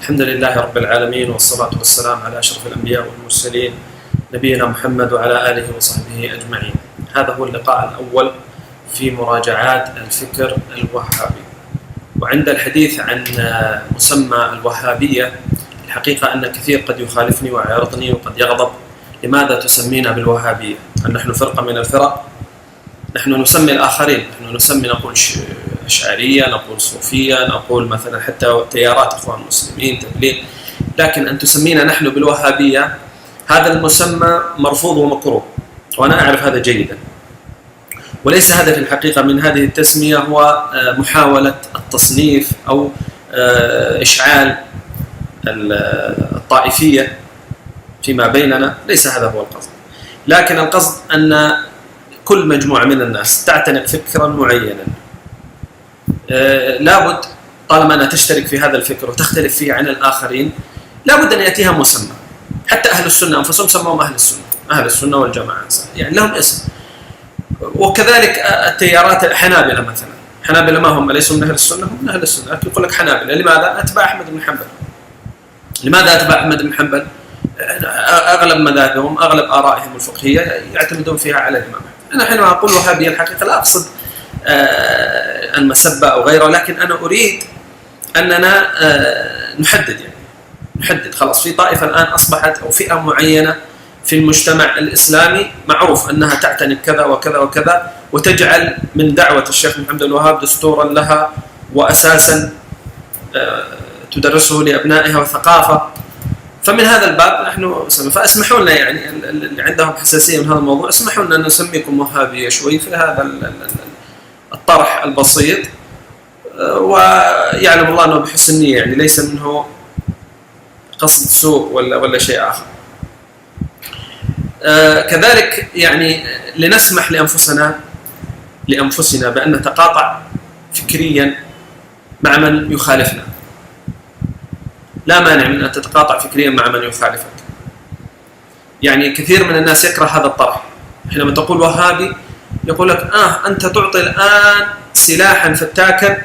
الحمد لله رب العالمين، والصلاة والسلام على أشرف الأنبياء والمرسلين نبينا محمد وعلى آله وصحبه أجمعين. هذا هو اللقاء الأول في مراجعات الفكر الوهابي. وعند الحديث عن مسمى الوهابية الحقيقة أن كثير قد يخالفني ويعارضني وقد يغضب. لماذا تسمينا بالوهابية؟ هل نحن فرقة من الفرق؟ نحن نسمي الآخرين، نحن نسمي نقول أشعرية، نقول صوفية، نقول مثلا حتى تيارات إخوان المسلمين تبليغ، لكن أن تسمينا نحن بالوهابية هذا المسمى مرفوض ومكروه، وأنا أعرف هذا جيدا. وليس هذا في الحقيقة من هذه التسمية هو محاولة التصنيف أو إشعال الطائفية فيما بيننا، ليس هذا هو القصد. لكن القصد أن كل مجموعة من الناس تعتنق فكرا معينا، لابد طالما أنها تشترك في هذا الفكر وتختلف فيه عن الآخرين لابد أن يأتيها مسمى. حتى أهل السنة أنفسهم سموهم أهل السنة والجماعة، يعني لهم اسم. وكذلك التيارات الحنابلة مثلا، حنابلة ما هم ليسوا من أهل السنة، هم من أهل السنة، لكن يقول لك حنابلة. لماذا؟ أتباع أحمد بن حنبل. لماذا أتباع أحمد بن حنبل؟ أغلب مذاهبهم، أغلب آرائهم الفقهية يعتمدون فيها على الإمام. أنا حينما أقول وهابية الحقيقة لا أقصد المسبة أو غيره، لكن أنا أريد أننا نحدد، يعني نحدد خلاص في طائفة الآن أصبحت أو فئة معينة في المجتمع الإسلامي معروف أنها تعتنق كذا وكذا وكذا، وتجعل من دعوة الشيخ محمد الوهاب دستورا لها وأساسا تدرسه لأبنائها وثقافة. فمن هذا الباب نحن فاسمحوا لنا، يعني اللي عندهم حساسية من هذا الموضوع اسمحوا لنا أن نسميكم وهابية شوي في هذا الطرح البسيط، ويعلم الله أنه بحسن نية، يعني ليس منه قصد سوء ولا شيء آخر. كذلك يعني لنسمح لأنفسنا بأن نتقاطع فكريا مع من يخالفنا. لا مانع من أن تتقاطع فكريا مع من يخالفك. يعني كثير من الناس يكره هذا الطرح. حينما تقول وهابي يقول لك أنت تعطي الآن سلاحا فتاكا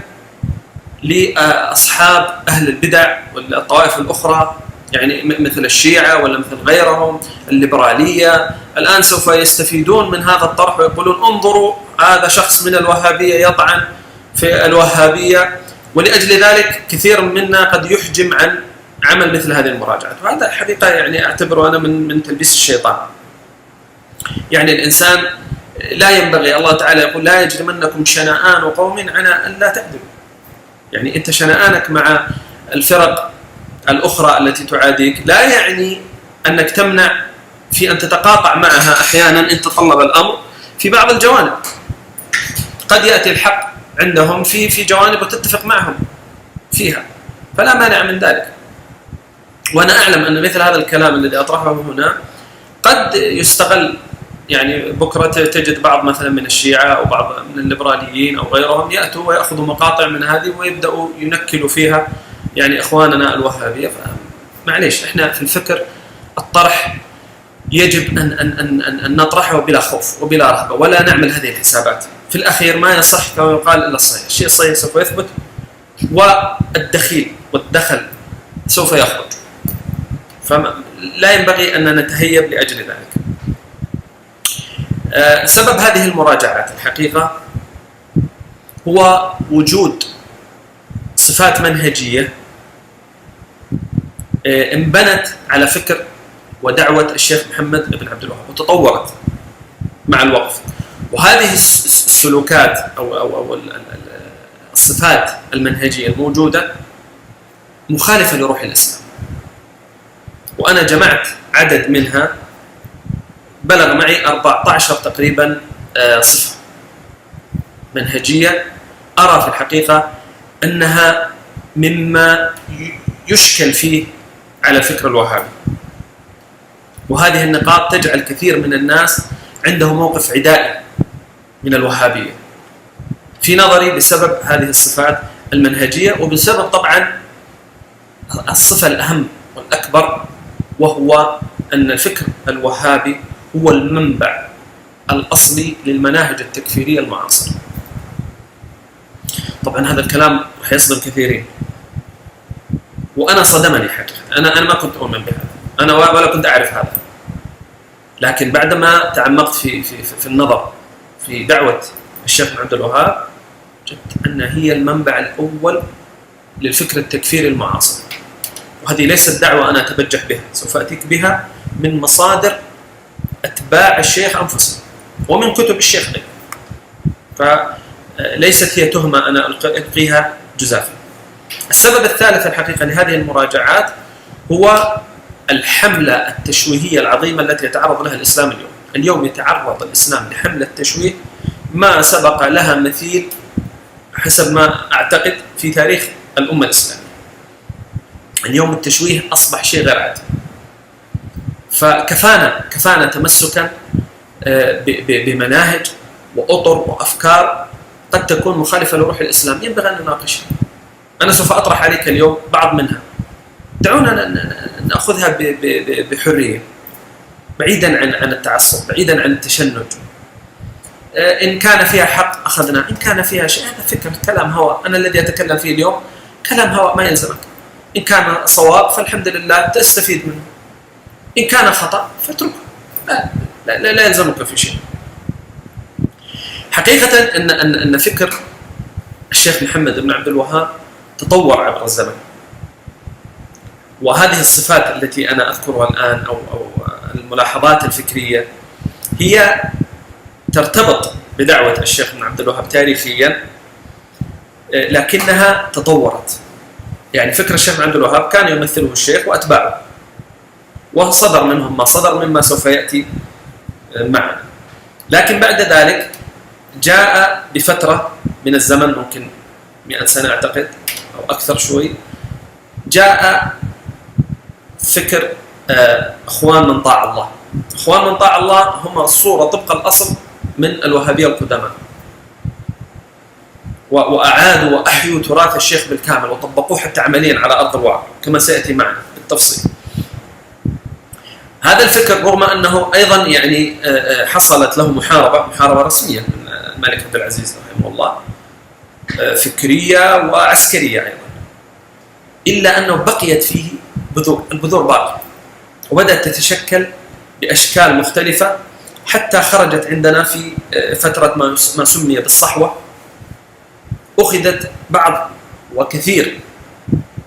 لأصحاب أهل البدع والطوائف الأخرى، يعني مثل الشيعة ولا مثل غيرهم، الليبرالية، الآن سوف يستفيدون من هذا الطرح ويقولون انظروا هذا شخص من الوهابية يطعن في الوهابية. ولأجل ذلك كثير منا قد يحجم عن عمل مثل هذه المراجعات، وهذا حقيقة يعني أعتبره أنا من تلبيس الشيطان. يعني الإنسان لا ينبغي، الله تعالى يقول لا يجرمنكم شنآن قوم على أن لا تعدلوا. يعني أنت شنآنك مع الفرق الأخرى التي تعاديك لا يعني أنك تمنع في أن تتقاطع معها أحيانا إن تطلب الأمر في بعض الجوانب. قد يأتي الحق عندهم في جوانب وتتفق معهم فيها، فلا مانع من ذلك. وأنا أعلم أن مثل هذا الكلام الذي أطرحه هنا قد يستغل، يعني بكرة تجد بعض مثلا من الشيعة أو بعض من الليبراليين أو غيرهم يأتوا ويأخذوا مقاطع من هذه ويبدأوا ينكلوا فيها يعني إخواننا الوهابية. معليش، إحنا في الفكر الطرح يجب أن نطرحه بلا خوف وبلا رهبة، ولا نعمل هذه الحسابات. في الأخير ما يصح كما يقال إلا الصحيح، الشيء الصحيح سوف يثبت والدخيل والدخل سوف يخرج، فلا ينبغي أن نتهيب لأجل ذلك. سبب هذه المراجعات الحقيقة هو وجود صفات منهجية انبنت على فكر ودعوة الشيخ محمد بن عبد الوهاب وتطورت مع الوقت. وهذه السلوكات أو الصفات المنهجية الموجودة مخالفة لروح الإسلام، وأنا جمعت عدد منها بلغ معي 14 تقريبا صفة منهجية أرى في الحقيقة أنها مما يشكل فيه على الفكر الوهابي. وهذه النقاط تجعل كثير من الناس عنده موقف عدائي من الوهابية في نظري بسبب هذه الصفات المنهجية، وبسبب طبعا الصفة الأهم والأكبر، وهو أن الفكر الوهابي هو المنبع الأصلي للمناهج التكفيرية المعاصرة. طبعا هذا الكلام رح يصدم كثيرين، وأنا صدمني حقيقة. أنا ما كنت أؤمن بهذا، أنا ولا كنت أعرف هذا، لكن بعدما تعمقت في النظر في دعوة الشيخ عبد الوهاب وجدت أن هي المنبع الأول للفكر التكفيري المعاصر. وهذه ليست دعوة أنا أتبجح بها، سوف أتيك بها من مصادر أتباع الشيخ أنفسهم ومن كتب الشيخ أيضا، فليست هي تهمة أنا ألقيها جزافا. السبب الثالث الحقيقة لهذه المراجعات هو الحملة التشويهية العظيمة التي يتعرض لها الإسلام اليوم. اليوم يتعرض الإسلام لحملة تشويه ما سبق لها مثيل حسب ما أعتقد في تاريخ الأمة الإسلامية. اليوم التشويه أصبح شيء غير عادي، فكفانا تمسكا بمناهج وأطر وأفكار قد تكون مخالفة لروح الإسلام ينبغي أن نناقشها. أنا سوف أطرح عليك اليوم بعض منها، دعونا نأخذها بحرية بعيدا عن التعصب، بعيدا عن التشنج. إن كان فيها حق أخذنا، إن كان فيها شيء هذا فكر كلام هواء. أنا الذي أتكلم فيه اليوم كلام هواء ما يلزمك. إن كان صواب فالحمد لله تستفيد منه، إن كان خطأ فاتركه، لا يلزمك في شيء. حقيقة أن فكر الشيخ محمد بن عبد الوهاب تطور عبر الزمن، وهذه الصفات التي أنا أذكرها الآن أو الملاحظات الفكرية هي ترتبط بدعوة الشيخ بن عبد الوهاب تاريخيا، لكنها تطورت. يعني فكر الشيخ بن عبد الوهاب كان يمثله الشيخ وأتباعه، وصدر منهم ما صدر مما سوف يأتي معنا. لكن بعد ذلك جاء بفترة من الزمن، ممكن 100 سنة أعتقد أو أكثر شوي، جاء فكر أخوان من طاع الله. أخوان من طاع الله هم الصورة طبق الأصل من الوهابية القدماء، وأعادوا وأحيوا تراث الشيخ بالكامل وطبقوه حتى عمليا على أرض الواقع كما سيأتي معنا بالتفصيل. هذا الفكر رغم أنه أيضا يعني حصلت له محاربة رسمية من الملك عبد العزيز رحمه الله، فكرية وعسكرية أيضا، إلا أنه بقيت فيه البذور باقية، وبدأت تتشكل بأشكال مختلفة حتى خرجت عندنا في فترة ما سمي بالصحوة. أخذت بعض وكثير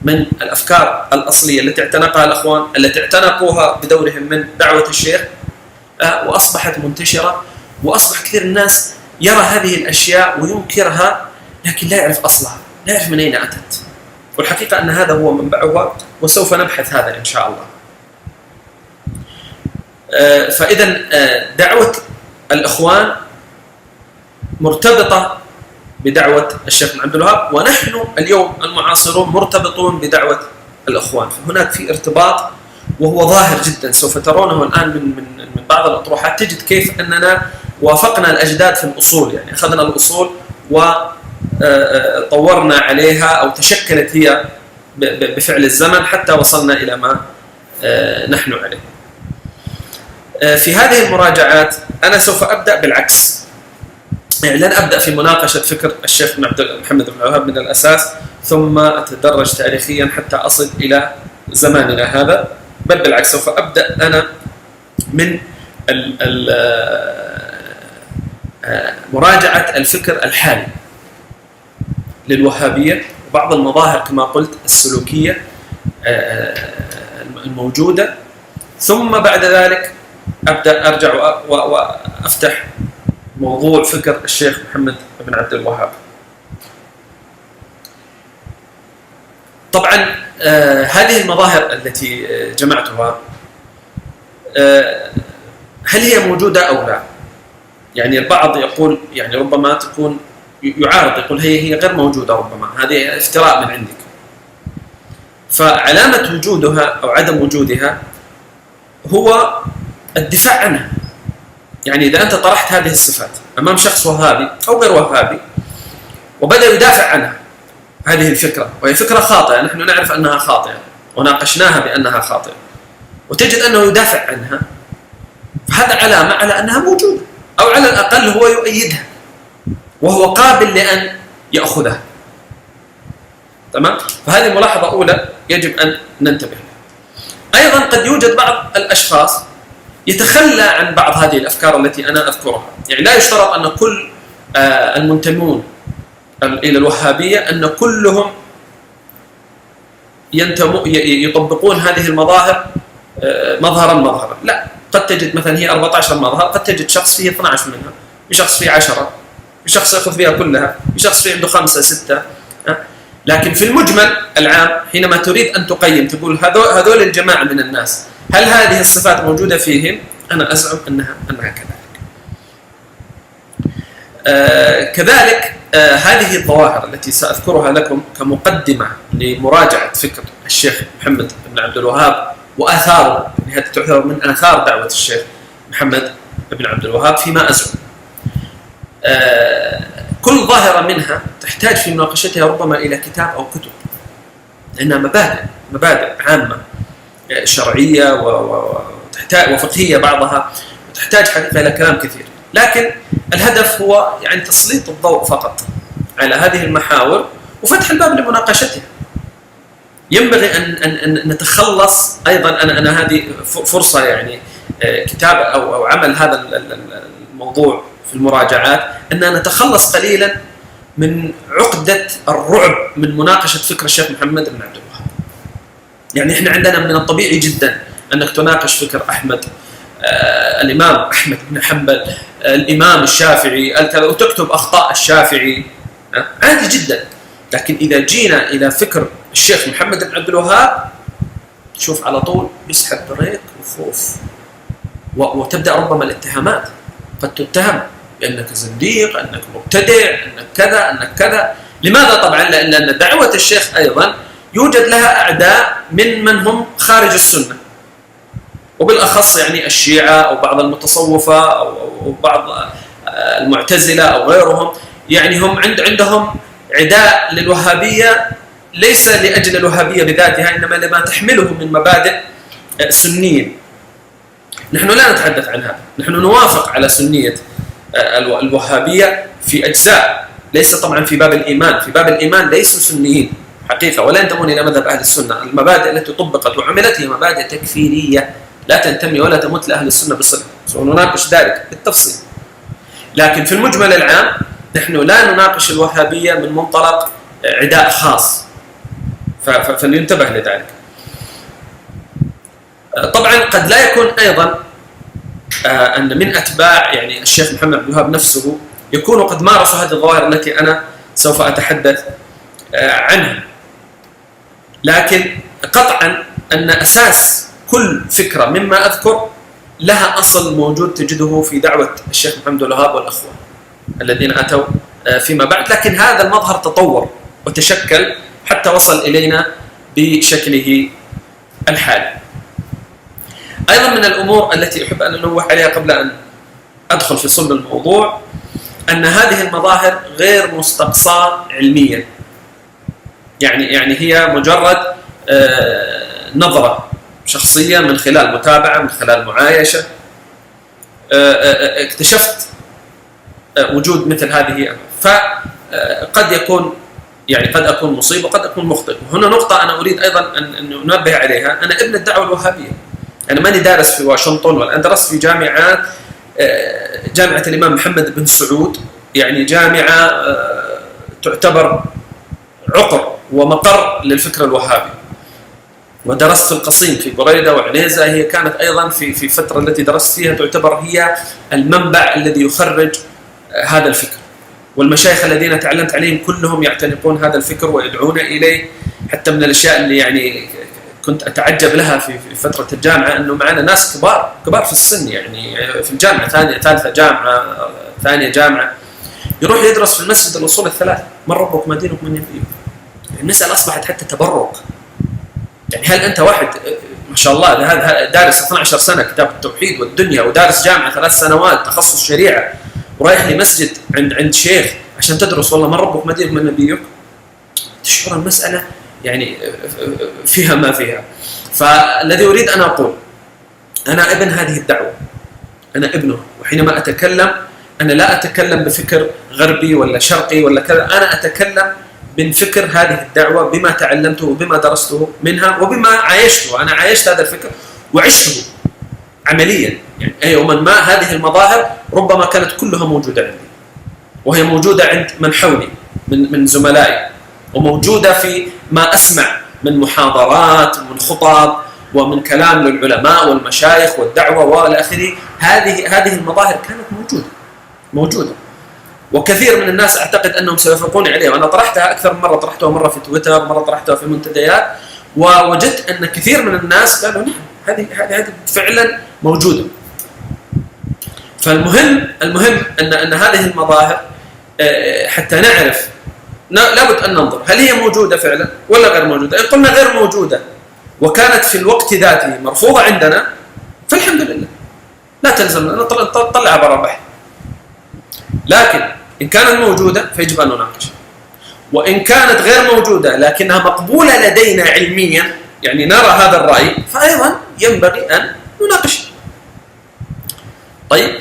من الأفكار الأصلية التي اعتنقها الأخوان، التي اعتنقوها بدورهم من دعوة الشيخ، وأصبحت منتشرة، وأصبح كثير الناس يرى هذه الأشياء وينكرها لكن لا يعرف أصلها، لا يعرف من أين أتت. والحقيقة أن هذا هو منبعها، وسوف نبحث هذا إن شاء الله. فإذا دعوة الإخوان مرتبطة بدعوة الشيخ بن عبد الوهاب، ونحن اليوم المعاصرون مرتبطون بدعوة الإخوان. فهناك في ارتباط وهو ظاهر جدا، سوف ترونه الآن من بعض الأطروحات، تجد كيف أننا وافقنا الأجداد في الأصول، يعني أخذنا الأصول وطورنا عليها أو تشكلت هي بفعل الزمن حتى وصلنا إلى ما نحن عليه. في هذه المراجعات أنا سوف أبدأ بالعكس، يعني لن أبدأ في مناقشة فكر الشيخ محمد بن الوهاب من الأساس ثم أتدرج تاريخيا حتى أصل إلى زماننا هذا، بل بالعكس سوف أبدأ أنا من مراجعة الفكر الحالي للوهابية وبعض المظاهر كما قلت السلوكية الموجودة، ثم بعد ذلك أبدأ أرجع وأفتح موضوع فكر الشيخ محمد بن عبد الوهاب. طبعا هذه المظاهر التي جمعتها هل هي موجودة أو لا؟ يعني البعض يقول يعني ربما تكون يعارض، يقول هي غير موجودة، ربما هذه افتراء من عندك. فعلامة وجودها أو عدم وجودها هو الدفاع عنها. يعني إذا أنت طرحت هذه الصفات أمام شخص وهابي أو غير وهابي وبدأ يدافع عنها، هذه الفكرة وهي فكرة خاطئة، نحن نعرف أنها خاطئة وناقشناها بأنها خاطئة، وتجد أنه يدافع عنها، فهذا علامة على أنها موجودة، أو على الأقل هو يؤيدها وهو قابل لأن يأخذها. تمام؟ فهذه ملاحظة أولى يجب أن ننتبه لها. أيضا قد يوجد بعض الأشخاص يتخلى عن بعض هذه الأفكار التي أنا أذكرها. يعني لا يشترط أن كل المنتمون إلى الوهابية أن كلهم يطبقون هذه المظاهر مظهرا، لا، قد تجد مثلا هي 14 مظهر، قد تجد شخص فيه 12 منها، في شخص فيه 10، في شخص يأخذ فيها كلها، في شخص فيه عنده 5 6. لكن في المجمل العام حينما تريد أن تقيم تقول هذول الجماعة من الناس هل هذه الصفات موجودة فيهم؟ أنا أزعم أنها كذلك. كذلك هذه الظواهر التي سأذكرها لكم كمقدمة لمراجعة فكر الشيخ محمد بن عبد الوهاب وآثاره، يعني هذه تعتبر من آثار دعوة الشيخ محمد بن عبد الوهاب فيما أزعم. كل ظاهرة منها تحتاج في مناقشتها ربما إلى كتاب أو كتب، لأنها مبادئ عامة شرعية وفقهية بعضها، وتحتاج حقيقة إلى كلام كثير. لكن الهدف هو يعني تسليط الضوء فقط على هذه المحاور وفتح الباب لمناقشتها. ينبغي أن نتخلص أيضا، أنا هذه فرصة يعني كتاب أو عمل هذا الموضوع في المراجعات، أن نتخلص قليلا من عقدة الرعب من مناقشة فكر الشيخ محمد بن عبد الوهاب. يعني إحنا عندنا من الطبيعي جدا أنك تناقش فكر أحمد، الإمام أحمد بن حنبل، الإمام الشافعي، وتكتب أخطاء الشافعي، عادي جدا. لكن إذا جينا إلى فكر الشيخ محمد بن عبد الوهاب، شوف على طول يسحب بريك وخوف، وتبدأ ربما الاتهامات. قد تتهم بأنك زنديق، أنك مبتدع، أنك كذا، أنك كذا. لماذا؟ طبعا لأن دعوة الشيخ أيضا يوجد لها أعداء من هم خارج السنة، وبالأخص يعني الشيعة أو بعض المتصوفة أو بعض المعتزلة أو غيرهم. يعني هم عندهم عداء للوهابية ليس لأجل الوهابية بذاتها، إنما لما تحمله من مبادئ سنية. نحن لا نتحدث عن هذا، نحن نوافق على سنية الوهابية في أجزاء، ليس طبعا في باب الإيمان. في باب الإيمان ليسوا سنيين حقيقة ولا ينتمون إلى مذهب أهل السنة. المبادئ التي طبقت وعملت هي مبادئ تكفيرية لا تنتمي ولا تمت لأهل السنة بصلة، ونناقش ذلك بالتفصيل. لكن في المجمل العام نحن لا نناقش الوهابية من منطلق عداء خاص، فلينتبه لذلك. طبعا قد لا يكون أيضا أن من أتباع يعني الشيخ محمد بن الوهاب نفسه يكونوا قد مارسوا هذه الظواهر التي أنا سوف أتحدث عنها. لكن قطعا أن أساس كل فكرة مما أذكر لها أصل موجود تجده في دعوة الشيخ محمد بن الوهاب والأخوة الذين أتوا فيما بعد. لكن هذا المظهر تطور وتشكل حتى وصل إلينا بشكله الحالي. أيضا من الأمور التي أحب أن أنوه عليها قبل أن أدخل في صلب الموضوع أن هذه المظاهر غير مستقصاة علميا. يعني هي مجرد نظرة شخصية من خلال متابعة، من خلال معايشة، اكتشفت وجود مثل هذه. فقد يكون يعني قد أكون مصيب وقد أكون مخطئ. وهنا نقطة أنا أريد أيضا أن ننبه عليها. أنا ابن الدعوة الوهابية، أنا ماني دارس في واشنطن، ولا أنا درست في جامعة الإمام محمد بن سعود، يعني جامعة تعتبر عقر ومقر للفكر الوهابي. ودرست في القصيم في بريدة وعنيزة، هي كانت أيضا في فترة التي درست فيها تعتبر هي المنبع الذي يخرج هذا الفكر. والمشايخ الذين تعلمت عليهم كلهم يعتنقون هذا الفكر ويدعون إليه. حتى من الأشياء اللي يعني كنت أتعجب لها في فترة الجامعة أنه معنا ناس كبار في السن، يعني في الجامعة ثالثة جامعة، ثانية جامعة، يروح يدرس في المسجد الأصول الثلاث: من ربك ما دينك من نبيك. المسألة أصبحت حتى تبرك. يعني هل أنت واحد ما شاء الله دارس 12 سنة كتاب التوحيد والدنيا، ودارس جامعة 3 سنوات تخصص شريعة، ورايح لمسجد عند شيخ عشان تدرس والله من ربك ما دينك من نبيك؟ تشعر المسألة يعني فيها ما فيها. فالذي أريد أن أقول، أنا ابن هذه الدعوة، أنا ابنه، وحينما أتكلم أنا لا أتكلم بفكر غربي ولا شرقي ولا كذا، أنا أتكلم من فكر هذه الدعوة بما تعلمته وبما درسته منها وبما عايشته. أنا عايشت هذا الفكر وعشته عمليا، يعني يوما ما هذه المظاهر ربما كانت كلها موجودة عندي، وهي موجودة عند من حولي من زملائي، وموجودة في ما أسمع من محاضرات ومن خطب ومن كلام للعلماء والمشايخ والدعوة والى آخره. هذه المظاهر كانت موجودة، وكثير من الناس أعتقد أنهم سيوافقون عليها، وأنا طرحتها أكثر من مرة، طرحتها مرة في تويتر، مرة طرحتها في المنتديات، ووجدت أن كثير من الناس قالوا نعم هذه فعلا موجودة. فالمهم أن هذه المظاهر حتى نعرف لابد أن ننظر هل هي موجودة فعلا ولا غير موجودة. إن قلنا غير موجودة وكانت في الوقت ذاته مرفوضة عندنا فالحمد لله، لا تلزمنا نطلعها برا البحث. لكن إن كانت موجودة فيجب أن نناقش، وإن كانت غير موجودة لكنها مقبولة لدينا علميا، يعني نرى هذا الرأي، فأيضا ينبغي أن نناقش. طيب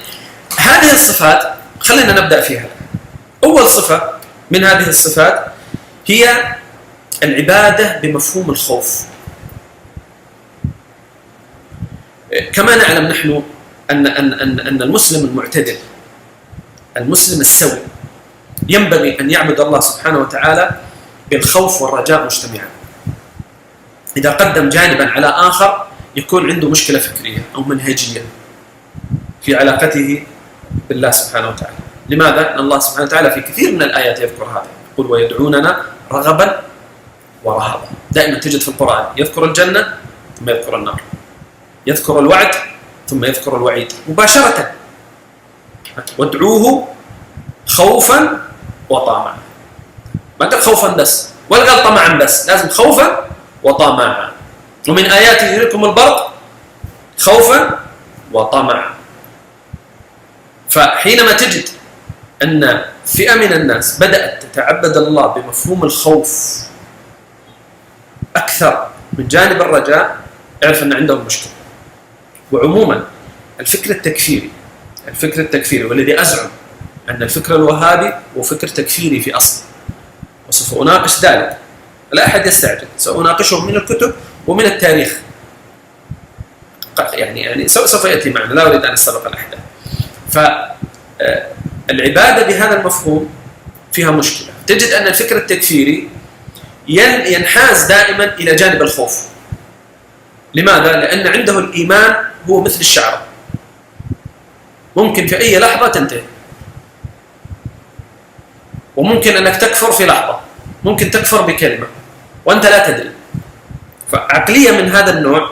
هذه الصفات خلينا نبدأ فيها. أول صفة من هذه الصفات هي العبادة بمفهوم الخوف. كما نعلم نحن أن المسلم المعتدل، المسلم السوي، ينبغي أن يعبد الله سبحانه وتعالى بالخوف والرجاء مجتمعا. إذا قدم جانبا على آخر يكون عنده مشكلة فكرية أو منهجية في علاقته بالله سبحانه وتعالى. لماذا؟ لأن الله سبحانه وتعالى في كثير من الآيات يذكر هذا، يقول ويدعوننا رغبا ورهبا. دائما تجد في القرآن يذكر الجنة ثم يذكر النار، يذكر الوعد ثم يذكر الوعيد مباشرة. وادعوه خوفا وطمعا، ما قال خوفا بس ولا قال طمعا بس، لازم خوفا وطمعا. ومن آياته يريكم البرق خوفا وطمعا. فحينما تجد أن فئة من الناس بدأت تتعبد الله بمفهوم الخوف أكثر من جانب الرجاء، اعرف أن عندهم مشكلة. وعموما الفكر التكفيري والذي أزعم أن الفكر الوهابي هو فكر تكفيري في أصله، وسوف أناقش ذلك، لا أحد يستعجل، سأناقشه من الكتب ومن التاريخ، يعني سوف يأتي معنا، لا أريد أن أستبق الأحداث. فالعبادة بهذا المفهوم فيها مشكلة. تجد أن الفكر التكفيري ينحاز دائما إلى جانب الخوف. لماذا؟ لأن عنده الإيمان هو مثل الشعرة، ممكن في أي لحظة تنتهي، وممكن أنك تكفر في لحظة، ممكن تكفر بكلمة وأنت لا تدري. فعقلية من هذا النوع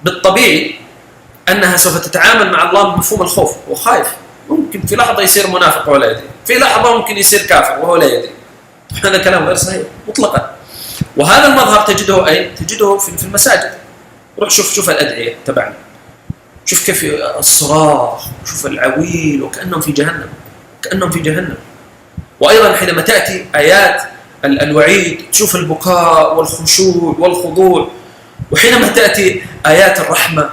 بالطبيعي أنها سوف تتعامل مع الله بمفهوم الخوف، وخايف، ممكن في لحظة يصير منافق ولا يدري، في لحظة ممكن يصير كافر وهو لا يدري. هذا كلام غير صحيح مطلقا. وهذا المظهر تجده أين؟ تجده في المساجد. روح شوف الأدعية تبعنا، شوف كيف الصراخ، شوف العويل، وكأنهم في جهنم. وأيضا حينما تأتي آيات الوعيد تشوف البكاء والخشوع والخضوع، وحينما تأتي آيات الرحمة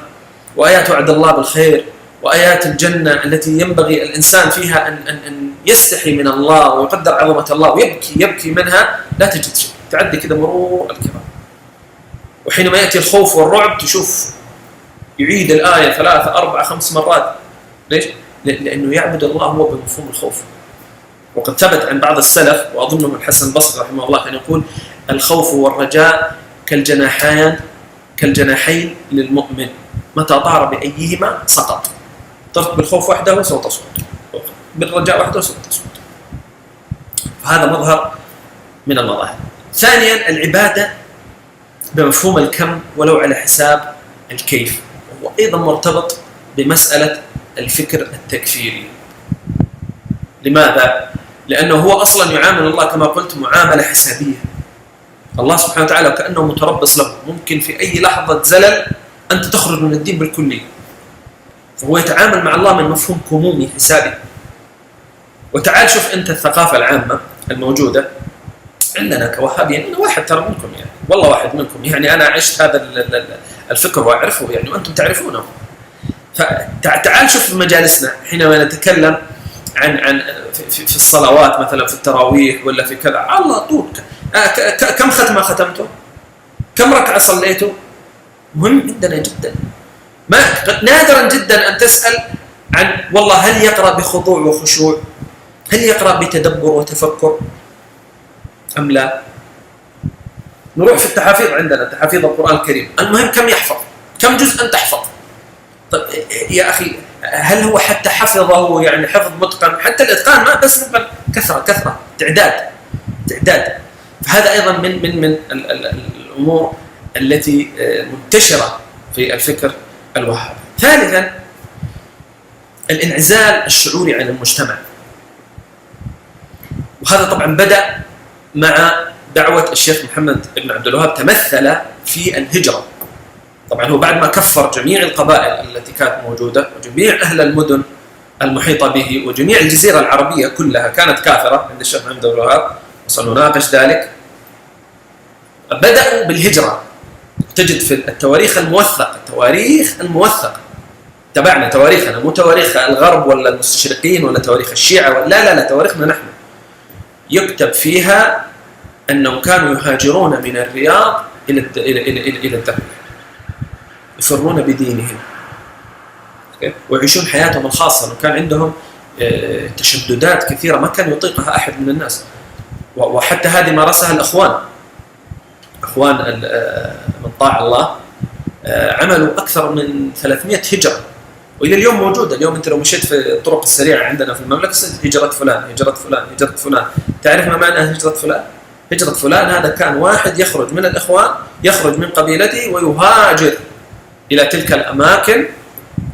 وآيات وعد الله بالخير وآيات الجنة التي ينبغي الإنسان فيها أن يستحي من الله ويقدر عظمة الله ويبكي منها، لا تجد شيء، تعدي كذا مرور الكرام. وحينما يأتي الخوف والرعب تشوف يعيد الآية 3 4 5 مرات. ليش؟ لأنه يعبد الله هو بمفهوم الخوف. وقد ثبت عن بعض السلف، وأظنهم الحسن البصري رحمه الله كان يقول الخوف والرجاء كالجناحين للمؤمن، متى طار بأيهما سقط. طرت بالخوف وحده سوف تسقط، بالرجاء وحده سوف تسقط. فهذا مظهر من المظاهر. ثانيا العبادة بمفهوم الكم ولو على حساب الكيف، وهو أيضا مرتبط بمسألة الفكر التكفيري. لماذا؟ لأنه هو أصلا يعامل الله كما قلت معاملة حسابية. الله سبحانه وتعالى كأنه متربص له، ممكن في أي لحظة زلل أنت تخرج من الدين بالكلية. فهو يتعامل مع الله من مفهوم كمومي حسابي. وتعال شوف أنت الثقافة العامة الموجودة عندنا كوهابيين، أنا واحد ترى منكم، يعني والله واحد منكم، يعني أنا عشت هذا الفكر وأعرفه يعني، وأنتم تعرفونه. فتعال شوف في مجالسنا حينما نتكلم عن في الصلوات مثلا، في التراويح ولا في كذا، على طول كم ختمة ختمته؟ كم ركعة صليته؟ مهم عندنا جدا. نادرا جدا أن تسأل عن والله هل يقرأ بخضوع وخشوع؟ هل يقرأ بتدبر وتفكر أم لا؟ نروح في التحافيظ، عندنا تحافيظ القرآن الكريم، المهم كم يحفظ؟ كم جزءا تحفظ؟ طيب يا أخي هل هو حتى حفظه يعني حفظ متقن؟ حتى الإتقان ما بس متقن، كثرة تعداد. فهذا أيضا من الأمور التي منتشرة في الفكر الوهابي. ثالثا الانعزال الشعوري عن المجتمع، وهذا طبعا بدأ مع دعوة الشيخ محمد بن عبد الوهاب، تمثل في الهجرة. طبعا هو بعد ما كفر جميع القبائل التي كانت موجودة وجميع أهل المدن المحيطة به وجميع الجزيرة العربية كلها كانت كافرة عند الشيخ محمد بن عبد الوهاب، وسنناقش ذلك. بدأوا بالهجرة. تجد في التواريخ الموثقة تبعنا تواريخنا، مو تواريخ الغرب ولا المستشرقين ولا تواريخ الشيعة، لا تواريخنا نحن، يكتب فيها أنهم كانوا يهاجرون من الرياض إلى الدرب، يفرون بدينهم ويعيشون حياتهم الخاصة، وكان عندهم تشددات كثيرة ما كان يطيقها أحد من الناس. وحتى هذه مارسها الأخوان من طاع الله، عملوا أكثر من 300 هجرة، وإلى اليوم موجودة. اليوم أنت لو مشيت في الطرق السريعة عندنا في المملكة هجرة فلان. تعرف ما معنى هجرة فلان؟ هجرة فلان هذا كان واحد يخرج من الإخوان، يخرج من قبيلته ويهاجر إلى تلك الأماكن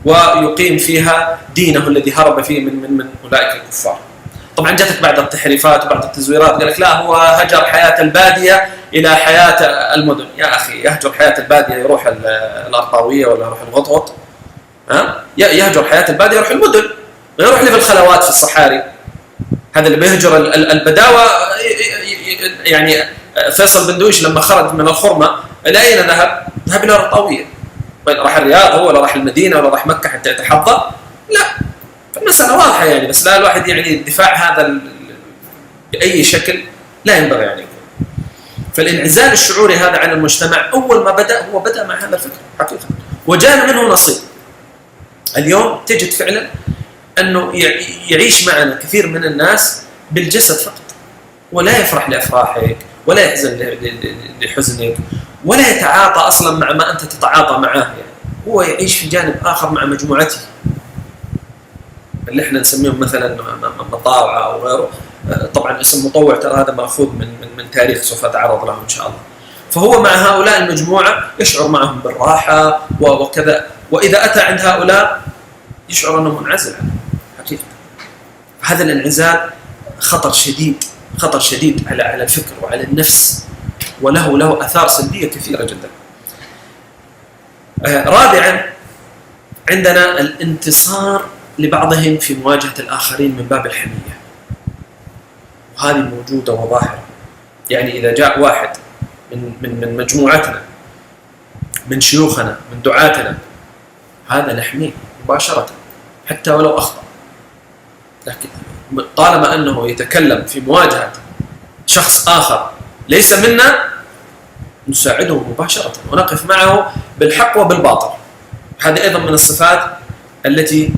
ويقيم فيها دينه الذي هرب فيه من أولئك الكفار. طبعا جاتك بعض التحريفات وبعض التزويرات، قال لك لا هو هجر حياة البادية إلى حياة المدن. يا أخي يهجر حياة البادية يروح الأرطاوية ولا يروح الغطغط؟ يهجر حياة البادية يروح المدن، يروح لي في الخلوات في الصحاري. هذا اللي بيهجر البداوة. يعني فيصل بن دويش لما خرج من الخرمة إلى أين ذهب؟ ذهب إلى الأرطاوية. راح الرياض هو ولا راح المدينة ولا راح مكة حتى يتحضر؟ لا، فالمسألة واضحة يعني. بس لا الواحد يعني الدفاع هذا بأي شكل لا ينبغي يعني. فالانعزال الشعوري هذا عن المجتمع أول ما بدأ مع هذا الفكر حقيقة، وجاء منه نصيب. اليوم تجد فعلا أنه يعيش معنا كثير من الناس بالجسد فقط، ولا يفرح لأفراحك ولا يحزن لحزنك ولا يتعاطى أصلا مع ما أنت تتعاطى معه. يعني هو يعيش في جانب آخر مع مجموعته اللي احنا نسميهم مثلا مطاوعة أو غيره. طبعا اسم مطوع ترى هذا مأخوذ من تاريخ سوف أتعرض له إن شاء الله. فهو مع هؤلاء المجموعة يشعر معهم بالراحة وكذا، وإذا أتى عند هؤلاء يشعر أنه منعزل عنه حقيقة. هذا الانعزال خطر شديد على الفكر وعلى النفس، وله آثار سلبية كثيرة جدا. رابعا عندنا الانتصار لبعضهم في مواجهة الآخرين من باب الحمية، وهذه موجودة وظاهرة. يعني إذا جاء واحد من مجموعتنا، من شيوخنا، من دعاتنا، هذا نحميه مباشرة حتى ولو أخطأ، لكن طالما أنه يتكلم في مواجهة شخص آخر ليس منا نساعده مباشرة ونقف معه بالحق وبالباطل. هذه أيضا من الصفات التي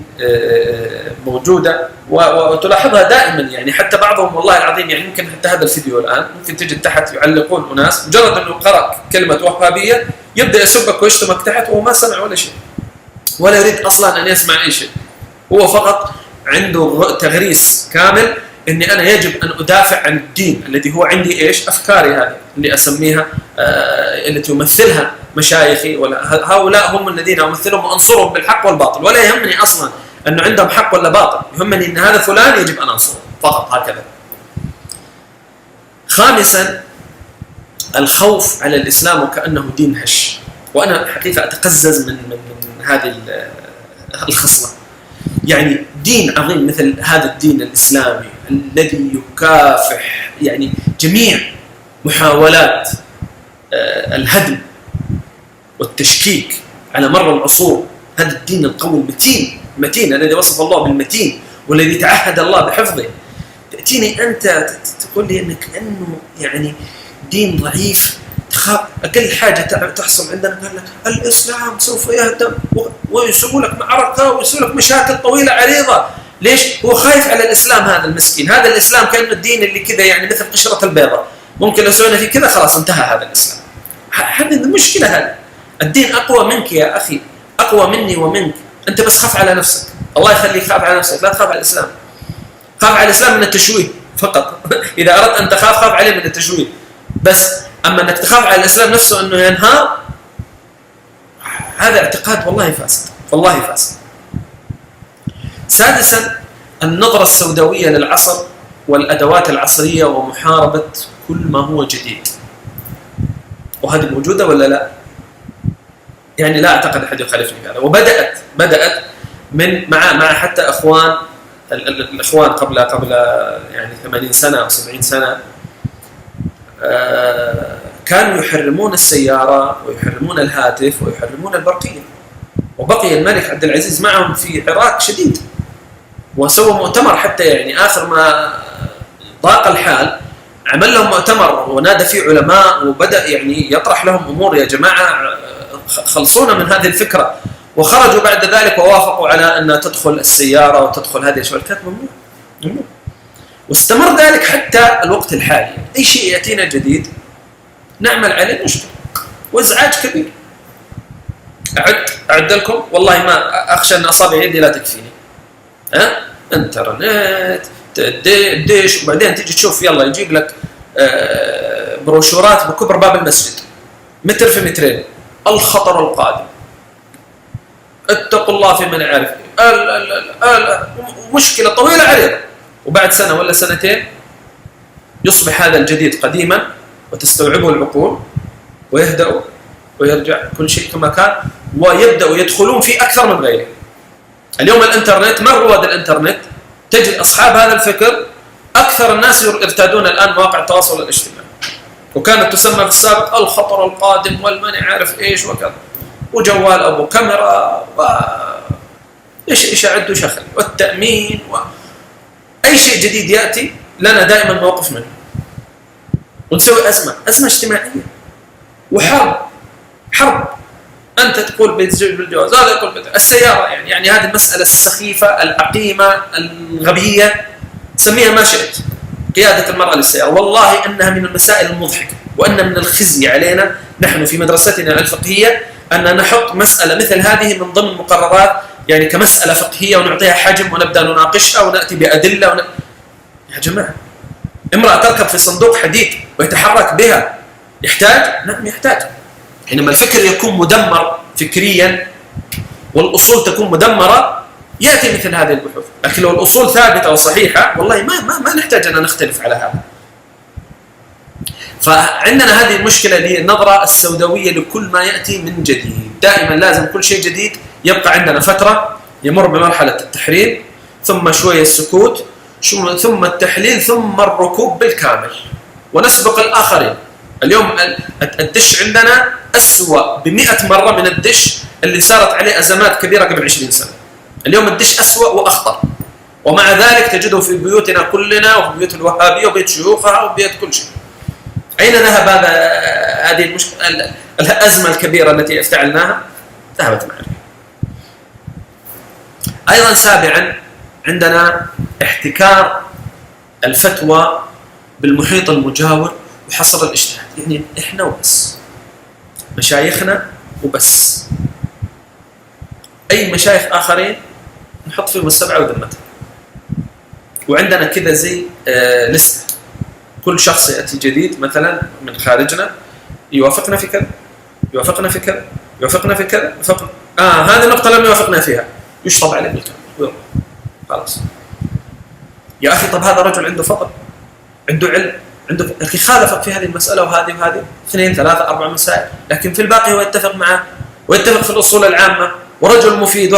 موجودة وتلاحظها دائما. يعني حتى بعضهم والله العظيم، يعني ممكن حتى هذا الفيديو الآن ممكن تجد تحت يعلقون أناس مجرد أنه قرأ كلمة وهابية يبدأ يسبك ويشتمك تحت وهو ما سمع ولا شيء ولا يريد أصلا أن يسمع أي شيء. هو فقط عنده تغريس كامل أني أنا يجب أن أدافع عن الدين الذي هو عندي إيش أفكاري هذه اللي أسميها التي يمثلها مشايخي، ولا هؤلاء هم الذين أمثلهم وأنصرهم بالحق والباطل، ولا يهمني أصلا أنه عندهم حق ولا باطل، يهمني أن هذا فلان يجب أن أنصره فقط هكذا. خامسا الخوف على الإسلام وكأنه دين هش، وأنا حقيقة أتقزز من هذه الخصلة. يعني دين عظيم مثل هذا الدين الإسلامي الذي يكافح يعني جميع محاولات الهدم والتشكيك على مر العصور. هذا الدين القوي المتين الذي وصف الله بالمتين والذي تعهد الله بحفظه. تأتيني أنت تقول لي أنك كأنه يعني دين ضعيف، تخاف أقل حاجة تحصل عندنا قال لك الإسلام سوف يهدم ويسوي لك معركة ويسوي لك مشاكل طويلة عريضة. ليش؟ هو خايف على الإسلام هذا المسكين. هذا الإسلام كأنه الدين اللي كذا يعني مثل قشرة البيضة، ممكن لو سوينا فيه كذا خلاص انتهى هذا الإسلام. هذه المشكلة. هذا الدين أقوى منك يا أخي، أقوى مني ومنك. أنت بس خاف على نفسك، الله يخليك خاف على نفسك، لا تخاف على الإسلام. خاف على الإسلام من التشويه فقط. إذا أردت أن تخاف خاف عليه من التشويه بس. أما أنك تخاف على الإسلام نفسه أنه ينهار، هذا اعتقاد والله فاسد، والله فاسد. سادسا النظرة السوداوية للعصر والأدوات العصرية ومحاربة كل ما هو جديد. وهذه موجودة ولا لا؟ يعني لا أعتقد أحد يخالفني في هذا. وبدأت من مع حتى الإخوان قبل يعني 80 سنة أو 70 سنة كانوا يحرمون السيارة ويحرمون الهاتف ويحرمون البرقية، وبقي الملك عبد العزيز معهم في عراك شديد، وسوى مؤتمر حتى يعني آخر ما ضاق الحال عمل لهم مؤتمر ونادى فيه علماء وبدأ يعني يطرح لهم أمور، يا جماعة خلصونا من هذه الفكرة. وخرجوا بعد ذلك ووافقوا على أن تدخل السيارة وتدخل هذه الشركات، ممنوع. واستمر ذلك حتى الوقت الحالي. أي شيء يأتينا جديد نعمل عليه مشكلة وازعاج كبير. أعد لكم والله ما أخشى أن أصابع يدي لا تكفيني. انترنت ديش، وبعدين تيجي تشوف يلا يجيب لك بروشورات بكبر باب المسجد متر في مترين، الخطر القادم، اتقوا الله في من يعرف، مشكلة طويلة عريضة. وبعد سنة ولا سنتين يصبح هذا الجديد قديما وتستوعبه العقول ويهدأوا ويرجع كل شيء كما كان، ويبدأوا يدخلون في أكثر من غيره. اليوم الإنترنت، ما رواد الإنترنت؟ تجد أصحاب هذا الفكر أكثر الناس يرتادون الآن مواقع التواصل الاجتماعي، وكانت تسمى في السابق الخطر القادم والمن يعرف إيش وكذا، وجوال أبو كاميرا إيش أعد وشخل والتأمين أي شيء جديد يأتي لنا دائما موقف منه، ونسوي أزمة اجتماعية وحرب. أنت تقول بيتزوج بالجواز، هذا يقول السيارة، يعني هذه المسألة السخيفة العقيمة الغبية، سميها ما شئت، قيادة المرأة للسيارة. والله أنها من المسائل المضحكة، وأن من الخزي علينا نحن في مدرستنا الفقهية أن نحط مسألة مثل هذه من ضمن مقررات يعني كمسألة فقهية ونعطيها حجم ونبدأ نناقشها ونأتي بأدلة يا جماعة، امرأة تركب في صندوق حديد ويتحرك بها يحتاج؟ نعم يحتاج. حينما الفكر يكون مدمر فكريا والأصول تكون مدمرة يأتي مثل هذه البحوث. لكن لو الأصول ثابتة وصحيحة والله ما نحتاج أن نختلف على هذا. فعندنا هذه المشكلة اللي هي النظرة السوداوية لكل ما يأتي من جديد. دائما لازم كل شيء جديد يبقى عندنا فترة يمر بمرحلة التحريم، ثم شوية السكوت، ثم التحليل، ثم الركوب بالكامل ونسبق الآخرين. اليوم الدش عندنا أسوأ ب100 مرة من الدش اللي صارت عليه أزمات كبيرة قبل 20 سنة. اليوم الدش أسوأ وأخطر، ومع ذلك تجده في بيوتنا كلنا وفي بيوت الوهابية وبيت شيوخها وبيت كل شيء. أين ذهب هذه المشكلة الأزمة الكبيرة التي افتعلناها؟ ذهبت معنا. أيضا سابعا عندنا احتكار الفتوى بالمحيط المجاور وحصر الاجتهاد. يعني إحنا وبس، مشايخنا وبس، أي مشايخ آخرين نحط فيهم السبعة وذمتها. وعندنا كذا زي لستة، كل شخص يأتي جديد مثلا من خارجنا يوافقنا في كذا، يوافقنا في كذا، يوافقنا في كذا، يوافقنا هذه النقطة لم يوافقنا فيها، يشطب عليه بالكامل خلاص. يا أخي طب هذا رجل عنده فضل، عنده علم، عنده لكن خالفك في هذه المسألة وهذه وهذه 2 3 4 مسائل، لكن في الباقي هو يتفق معه ويتفق في الأصول العامة ورجل مفيد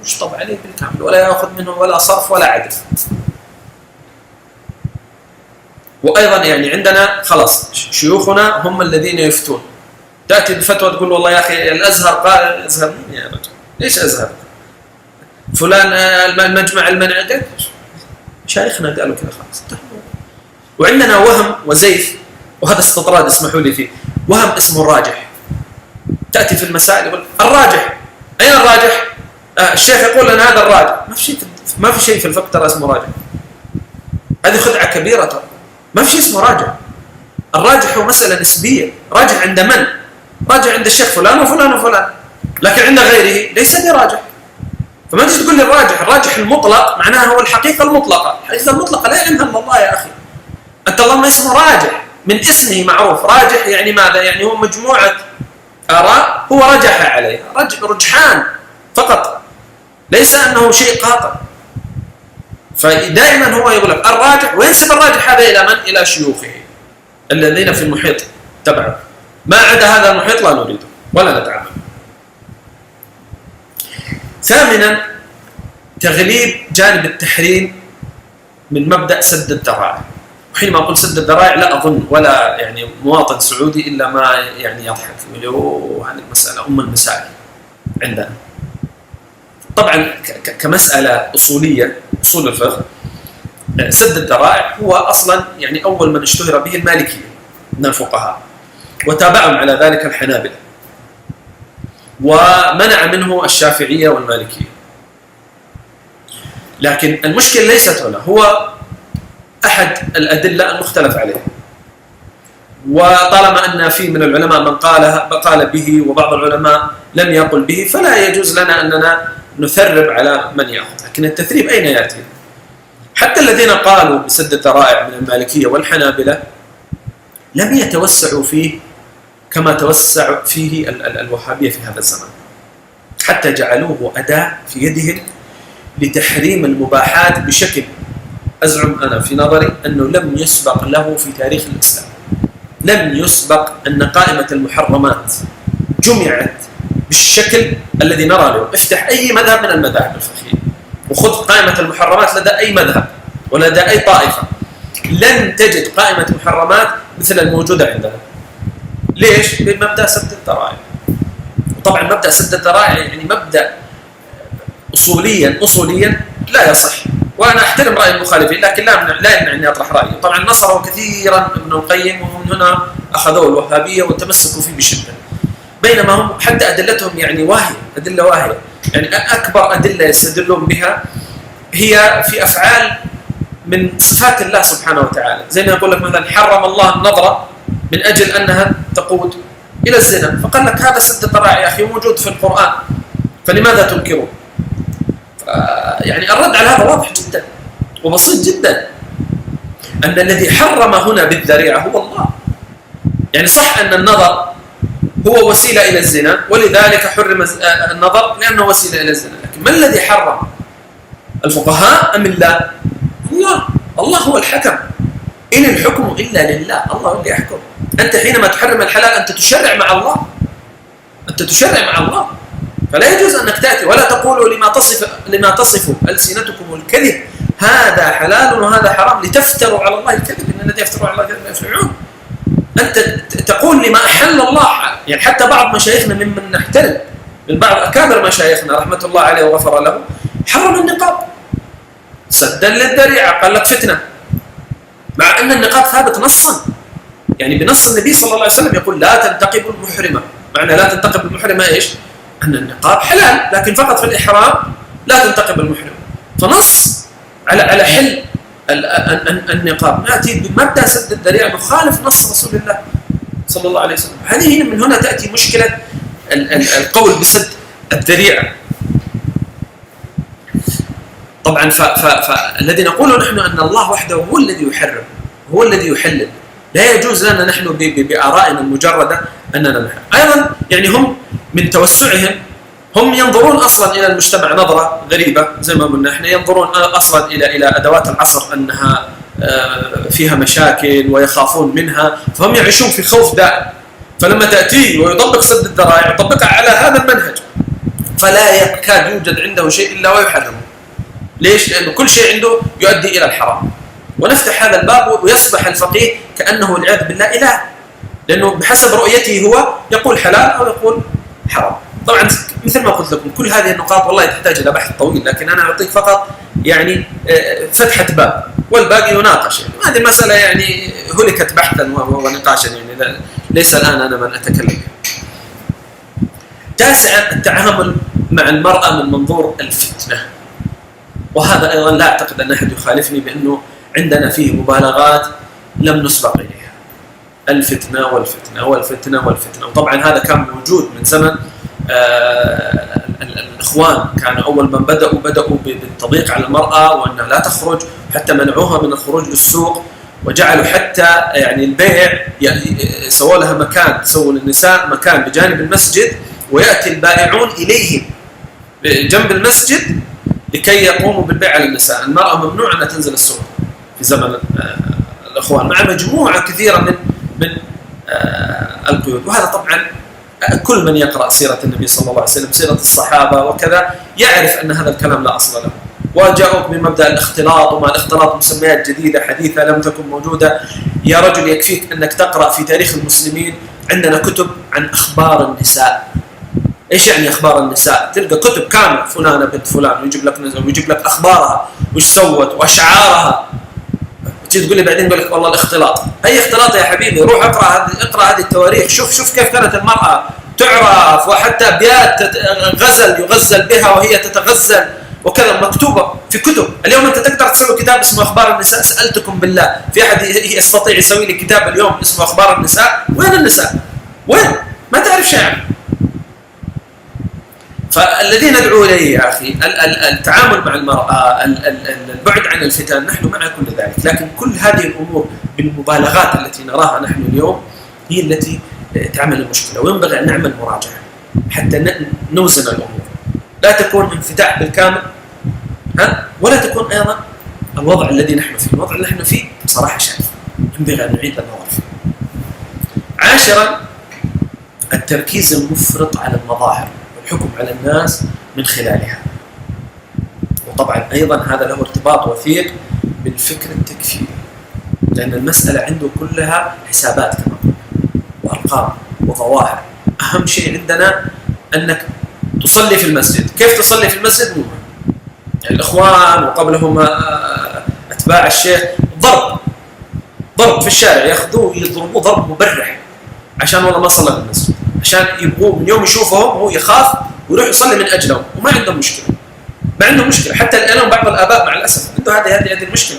يشطب عليه بالكامل ولا يأخذ منه ولا صرف ولا عدل. وأيضا يعني عندنا خلاص شيوخنا هم الذين يفتون، تأتي بفتوى تقول والله يا أخي الأزهر قال، الأزهر مين يا رجل؟ ليش أزهر؟ فلان المجمع المنع قال، شيخنا قالوا كذا خلاص. وعندنا وهم وزيف وهذا استطراد اسمحوا لي فيه، وهم اسمه الراجح. تأتي في المسائل يقول الراجح، أين الراجح؟ الشيخ يقول لنا هذا الراجح. ما في شيء في الفقه ترى اسمه راجح. هذه خدعة كبيرة ترى. ما في شيء اسمه راجح. الراجح هو مسألة نسبية. راجح عند من؟ راجح عند الشيخ فلان وفلان وفلان، لكن عند غيره ليس براجح. فما تجي تقول لي الراجح المطلق معناه هو الحقيقة المطلقة. الحقيقة المطلقة لا يعلمها إلا الله يا أخي. أنت الله ما اسمه راجح، من اسمه معروف. راجح يعني ماذا؟ يعني هو مجموعة آراء هو رجح عليها، رجحان فقط، ليس أنه شيء قاطع. فدائما هو يقول لك الراجح، وينسب الراجح هذا إلى من؟ إلى شيوخه الذين في المحيط تبعه. ما عدا هذا المحيط لا نريده ولا نتعامل. ثامنا تغليب جانب التحريم من مبدأ سد الذرائع. وحينما أقول سد الذرائع لا أظن ولا يعني مواطن سعودي إلا ما يعني يضحك يقول هذه المسألة أم المسائل عندنا. طبعا كمسألة أصولية، أصول الفقه، سد الذرائع هو أصلا يعني أول من اشتهر به المالكية من الفقهاء، وتابعهم على ذلك الحنابلة، ومنع منه الشافعية والمالكية. لكن المشكلة ليست هنا، هو أحد الأدلة المختلف عليها. وطالما أن في من العلماء من قال به وبعض العلماء لم يقل به، فلا يجوز لنا أننا نثرب على من يأخذ. لكن التثريب أين يأتي؟ حتى الذين قالوا بسد الذرائع من المالكية والحنابلة لم يتوسعوا فيه كما توسع فيه الوهابية في هذا الزمان، حتى جعلوه أداة في يدهم لتحريم المباحات بشكل أزعم أنا في نظري أنه لم يسبق له في تاريخ الإسلام. لم يسبق أن قائمة المحرمات جمعت بالشكل الذي نرى له. افتح أي مذهب من المذاهب الفقهية وخذ قائمة المحرمات لدى أي مذهب ولدى أي طائفة، لن تجد قائمة محرمات مثل الموجودة عندنا. ليش؟ بمبدأ سد الذرائع. وطبعا مبدأ سد الذرائع يعني مبدأ أصوليا لا يصح، وأنا أحترم رأي المخالفين، لكن لا يمنع أني أطرح رأيي. طبعا نصروا كثيرا ابن القيم، ومن هنا أخذوا الوهابية وتمسكوا فيه بشدة، بينما هم حتى أدلتهم يعني واهية، أدلة واهية. يعني أكبر أدلة يستدلون بها هي في أفعال من صفات الله سبحانه وتعالى، زي ما يقول لك مثلا حرم الله النظرة من أجل أنها تقود إلى الزنا، فقال لك هذا سد الذرائع يا أخي موجود في القرآن، فلماذا تنكره؟ يعني الرد على هذا واضح جدا وبسيط جدا، أن الذي حرم هنا بالذريعة هو الله. يعني صح أن النظر هو وسيلة إلى الزنا، ولذلك حرم النظر لأنه وسيلة إلى الزنا، لكن ما الذي حرم؟ الفقهاء أم الله؟ الله هو الحكم. إن الحكم إلا لله، الله هو اللي يحكم. أنت حينما تحرم الحلال أنت تشرع مع الله، أنت تشرع مع الله. فلا يجوز أنك تأتي ولا تقولوا لما تصف ألسنتكم الكذب هذا حلال وهذا حرام لتفتروا على الله الكذب، إن الذين يفتروا على الله الكذب يفلحون. أنت تقول لما أحل الله. يعني حتى بعض مشايخنا ممن نحترم، من بعض أكابر مشايخنا رحمة الله عليه وغفر له، حرم النقاب سدا للذريعة، قال لك فتنة، مع أن النقاب ثابت نصا، يعني بنص النبي صلى الله عليه وسلم يقول لا تنتقب المحرمة. معنى لا تنتقب المحرمة إيش؟ أن النقاب حلال، لكن فقط في الإحرام لا تنتقب المحرمة. فنص على حل النقاب. نأتي بمبدأ سد الذريعة نخالف نص رسول الله صلى الله عليه وسلم. هذه من هنا تأتي مشكلة القول بسد الذريعة. طبعا فالذي نقوله نحن أن الله وحده هو الذي يحرم، هو الذي يحلل. لا يجوز لنا نحن بآرائنا المجردة أننا نحرم. أيضا يعني هم من توسعهم هم ينظرون أصلا إلى المجتمع نظرة غريبة، زي ما قلنا احنا ينظرون أصلا إلى أدوات العصر أنها فيها مشاكل ويخافون منها، فهم يعيشون في خوف دائم. فلما تأتي ويطبق سد الذرائع يطبقها على هذا المنهج، فلا يكاد يوجد عنده شيء إلا ويحرمه. ليش؟ لأنه كل شيء عنده يؤدي إلى الحرام. ونفتح هذا الباب ويصبح الفقيه كأنه والعياذ بالله إله، لأنه بحسب رؤيته هو يقول حلال أو يقول حرام. طبعا مثل ما قلت لكم كل هذه النقاط والله تحتاج إلى بحث طويل، لكن أنا أعطيك فقط يعني فتحة باب والباقي يناقش. يعني هذه المسألة يعني هلكت بحثا ونقاشا، يعني ليس الآن أنا من أتكلم. تاسعا التعامل مع المرأة من منظور الفتنة، وهذا أيضا لا أعتقد أن أحد يخالفني بأنه عندنا فيه مبالغات لم نسبق إليها. الفتنة والفتنة والفتنة والفتنة، وطبعا هذا كان موجود من زمن الإخوان. كانوا أول من بدأوا بالتضييق على المرأة وأنها لا تخرج، حتى منعوها من الخروج للسوق، وجعلوا حتى يعني البيع سووا لها مكان، سووا للنساء مكان بجانب المسجد، ويأتي البائعون إليهم جنب المسجد لكي يقوموا بالبيع على النساء. المرأة ممنوع أنها تنزل السوق في زمن الإخوان، مع مجموعة كثيرة من القيود. وهذا طبعا كل من يقرأ سيرة النبي صلى الله عليه وسلم، سيرة الصحابة وكذا، يعرف أن هذا الكلام لا أصل له. وجاءوك بمبدأ الاختلاط، وما الاختلاط مسميات جديدة حديثة لم تكن موجودة. يا رجل يكفيك أنك تقرأ في تاريخ المسلمين، عندنا كتب عن أخبار النساء. إيش يعني أخبار النساء؟ تلقى كتب كاملة، فلانة بنت فلان، ويجيب لك أخبارها وش سوت وأشعارها. وتيجي تقول لي بعدين يقول لك والله الاختلاط. أي اختلاط يا حبيبي؟ روح اقرأ هذه التواريخ، شوف كيف كانت المرأة تعرف، وحتى أبيات يغزل بها وهي تتغزل وكذا، مكتوبة في كتب. اليوم أنت تقدر تسوي كتاب اسمه أخبار النساء؟ سألتكم بالله في أحد يستطيع يسوي لي كتاب اليوم اسمه أخبار النساء؟ وين النساء؟ وين؟ ما تعرف شيء عنه. فالذي ندعو إليه يا أخي التعامل مع المرأة، البعد عن الفتن، نحن مع كل ذلك، لكن كل هذه الأمور بالمبالغات التي نراها نحن اليوم هي التي تعمل المشكلة. وينبغي أن نعمل مراجعة حتى نوزن الأمور، لا تكون انفتاح بالكامل، ولا تكون أيضا الوضع الذي نحن فيه. الوضع اللي نحن فيه بصراحة شايف ينبغي أن نعيد النظر فيه. عاشرا التركيز المفرط على المظاهر والحكم على الناس من خلالها، وطبعا أيضا هذا له ارتباط وثيق بالفكر التكفيري، لأن المسألة عنده كلها حسابات كما قلنا وأرقام وظواهر. أهم شيء عندنا أنك تصلي في المسجد. كيف تصلي في المسجد؟ يعني الإخوان وقبلهم أتباع الشيخ ضرب في الشارع، يأخذوه يضربوه ضرب مبرح عشان والله ما صلى في المسجد، عشان يبغوه من يوم يشوفهم هو يخاف ويروح يصلي من أجلهم، وما عندهم مشكلة. حتى الآن بعض الآباء مع الأسف عنده هذه المشكلة.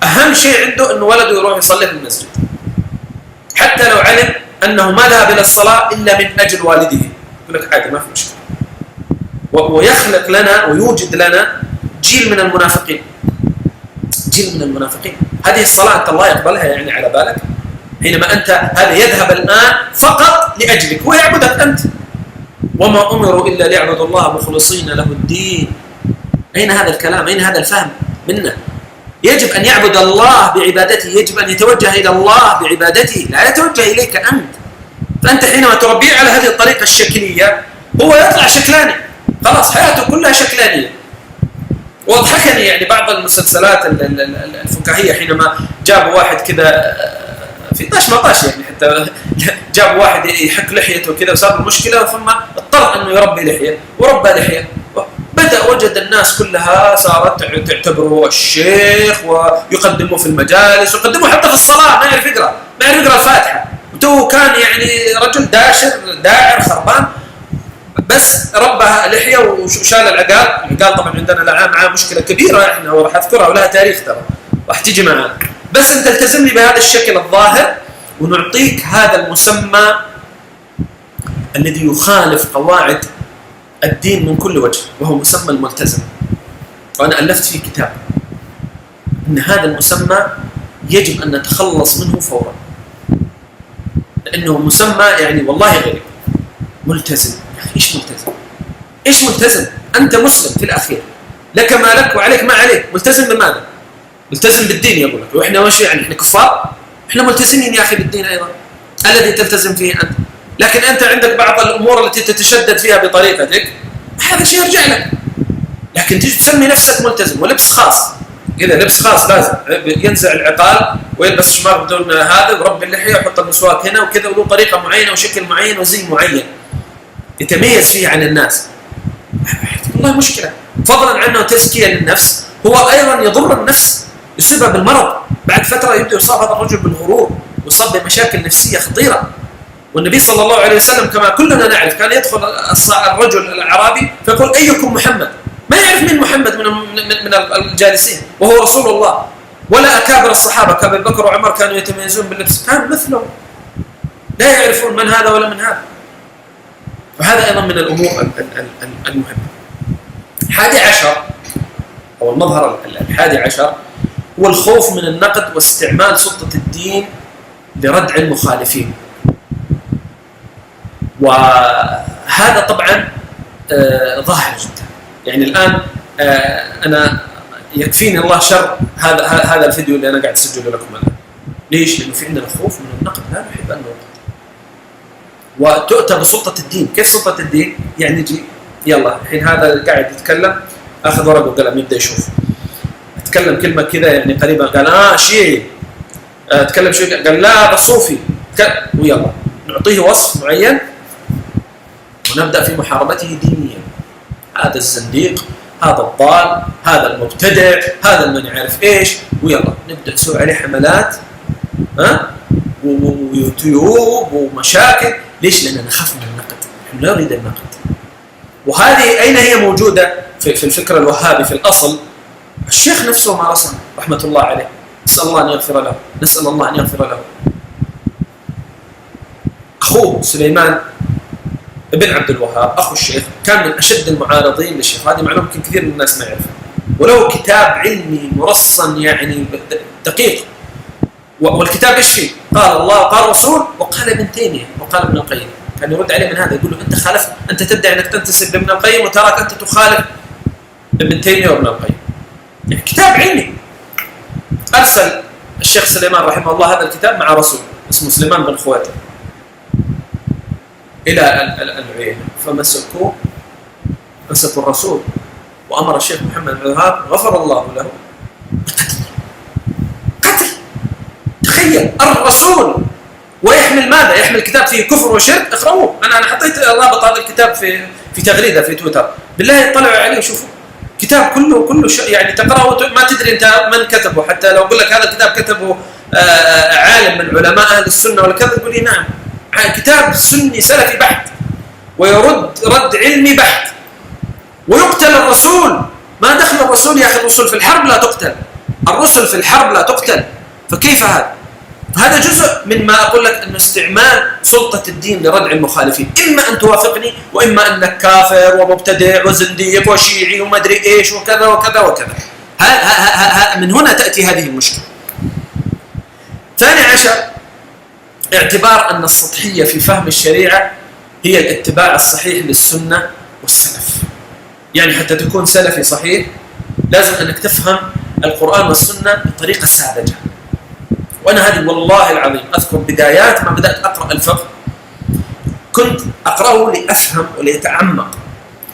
أهم شيء عنده أنه ولده يروح يصلي في المسجد، حتى لو علم أنه ما ذهب إلى الصلاة إلا من أجل والده، يقول لك عادي ما في مشكلة. ويخلق لنا ويوجد لنا جيل من المنافقين. هذه الصلاة أنت الله يقبلها يعني على بالك؟ حينما أنت هذا يذهب الآن فقط لأجلك، هو يعبدك أنت. وما أمروا إلا ليعبدوا الله مخلصين له الدين. أين هذا الكلام؟ أين هذا الفهم منا؟ يجب أن يعبد الله بعبادته، يجب أن يتوجه إلى الله بعبادته، لا يتوجه إليك أنت. فأنت حينما تربيه على هذه الطريقة الشكلية هو يطلع شكلاني، خلاص حياته كلها شكلانية. وضحكني يعني بعض المسلسلات الفكاهية حينما جابوا واحد كذا في طاش يعني، حتى جابوا واحد يحك لحيته كذا وصار المشكلة، ثم اضطر أنه يربي لحية وربى لحية، بدأ وجد الناس كلها صارت تعتبره الشيخ ويقدمه في المجالس ويقدمه حتى في الصلاة، ما يعرف يقرأ الفاتحة، وتو كان يعني رجل داعر خربان، بس ربها لحية وشال العقال طبعا عندنا معاه مشكلة كبيرة احنا وراح اذكرها ولها تاريخ ترى راح تيجي معنا. بس انت التزم لي بهذا الشكل الظاهر ونعطيك هذا المسمى الذي يخالف قواعد الدين من كل وجه، وهو مسمى الملتزم. وأنا ألفت فيه كتاب أن هذا المسمى يجب أن نتخلص منه فورا، لأنه مسمى يعني والله غريب. ملتزم، إيش ملتزم؟ أنت مسلم في الأخير، لك ما لك وعليك ما عليك. ملتزم بماذا؟ ملتزم بالدين يقول لك، وإحنا وش يعني إحنا كفار؟ إحنا ملتزمين يا أخي بالدين أيضا الذي تلتزم فيه أنت، لكن أنت عندك بعض الأمور التي تتشدد فيها بطريقتك، هذا شيء يرجع لك. لكن تيجي تسمي نفسك ملتزم ولبس خاص كذا، لبس خاص لازم ينزع العقال ويلبس شماغ بدون هذا ورب اللحية ويحط المسواك هنا وكذا، وله طريقة معينة وشكل معين وزي معين يتميز فيه عن الناس. والله مشكلة. فضلا عنه تزكية للنفس، هو أيضا يضر النفس، يصيبها بالمرض. بعد فترة يبدأ يصاب هذا الرجل بالغرور، يصاب بمشاكل نفسية خطيرة. والنبي صلى الله عليه وسلم كما كلنا نعرف كان يدخل الرجل الأعرابي فيقول أيكم محمد؟ ما يعرف من محمد من الجالسين وهو رسول الله. ولا أكابر الصحابة كأبي بكر وعمر كانوا يتميزون باللبس، كانوا مثله لا يعرفون من هذا ولا من هذا. وهذا أيضا من الأمور المهمة. 11 أو المظهر 11 هو الخوف من النقد واستعمال سلطة الدين لردع المخالفين. وهذا طبعا ظاهر جدا. يعني الآن أنا يكفيني الله شر هذا الفيديو اللي أنا قاعد أسجله لكم الآن. ليش؟ لأنه في عندنا خوف من النقد، لا نحب أن ننقد. وتؤتى بسلطة الدين. كيف سلطة الدين؟ يعني يجي يلا الحين هذا قاعد يتكلم، أخذ ورقة وقلم يبدأ يشوف، أتكلم كلمة كذا يعني قريبا قال شيعي، أتكلم شيء قال لا هذا صوفي، ويلا نعطيه وصف معين ونبدأ في محاربته دينيا. هذا الزنديق، هذا الضال، هذا المبتدع، هذا من يعرف إيش، ويلا نبدأ نسوي عليه حملات ويوتيوب ومشاكل. ليش؟ لأننا نخاف من النقد، نحن لا نريد النقد. وهذه أين هي موجودة؟ في الفكر الوهابي في الأصل. الشيخ نفسه مارسها رحمة الله عليه، نسأل الله أن يغفر له، نسأل الله أن يغفر له. أخوه سليمان ابن عبد الوهاب أخو الشيخ كان من أشد المعارضين للشيخ. هذه معلومة يمكن كثير من الناس ما يعرفها. وله كتاب علمي مرصن يعني دقيق. والكتاب ايش فيه؟ قال الله وقال رسول وقال ابن تيمية وقال ابن القيم. كان يرد عليه من هذا، يقول له أنت خالفت، أنت تدعي أنك تنتسب لابن القيم وتراك أنت تخالف ابن تيمية وابن القيم. يعني كتاب علمي. أرسل الشيخ سليمان رحمه الله هذا الكتاب مع رسول اسمه سليمان بن خواتم إلى العينة، فمسكوا الرسول وأمر الشيخ محمد بن الوهاب غفر الله له قتل. تخيل الرسول ويحمل ماذا؟ يحمل كتاب فيه كفر وشرك. اقرأوه. أنا حطيت رابط هذا الكتاب في تغريدة في تويتر، بالله اطلعوا عليه وشوفوا. كتاب كله يعني تقرأه ما تدري أنت من كتبه. حتى لو أقول لك هذا الكتاب كتبه عالم من علماء أهل السنة ولا كذا، تقول لي نعم، كتاب سني سلفي بحت ويرد رد علمي بحت. ويقتل الرسول. ما دخل الرسول يا أخي؟ الرسل في الحرب لا تقتل، الرسل في الحرب لا تقتل. فكيف هذا؟ هذا جزء من ما أقول لك أنه استعمال سلطة الدين لردع المخالفين. إما أن توافقني وإما أنك كافر ومبتدع وزنديق وشيعي وما أدري إيش وكذا وكذا وكذا. من هنا تأتي هذه المشكلة. 12 اعتبار أن السطحية في فهم الشريعة هي الاتباع الصحيح للسنة والسلف. يعني حتى تكون سلفي صحيح لازم أنك تفهم القرآن والسنة بطريقة ساذجة. وأنا هذه والله العظيم أذكر بدايات ما بدأت أقرأ الفقه كنت أقرأه لأفهم وليتعمق.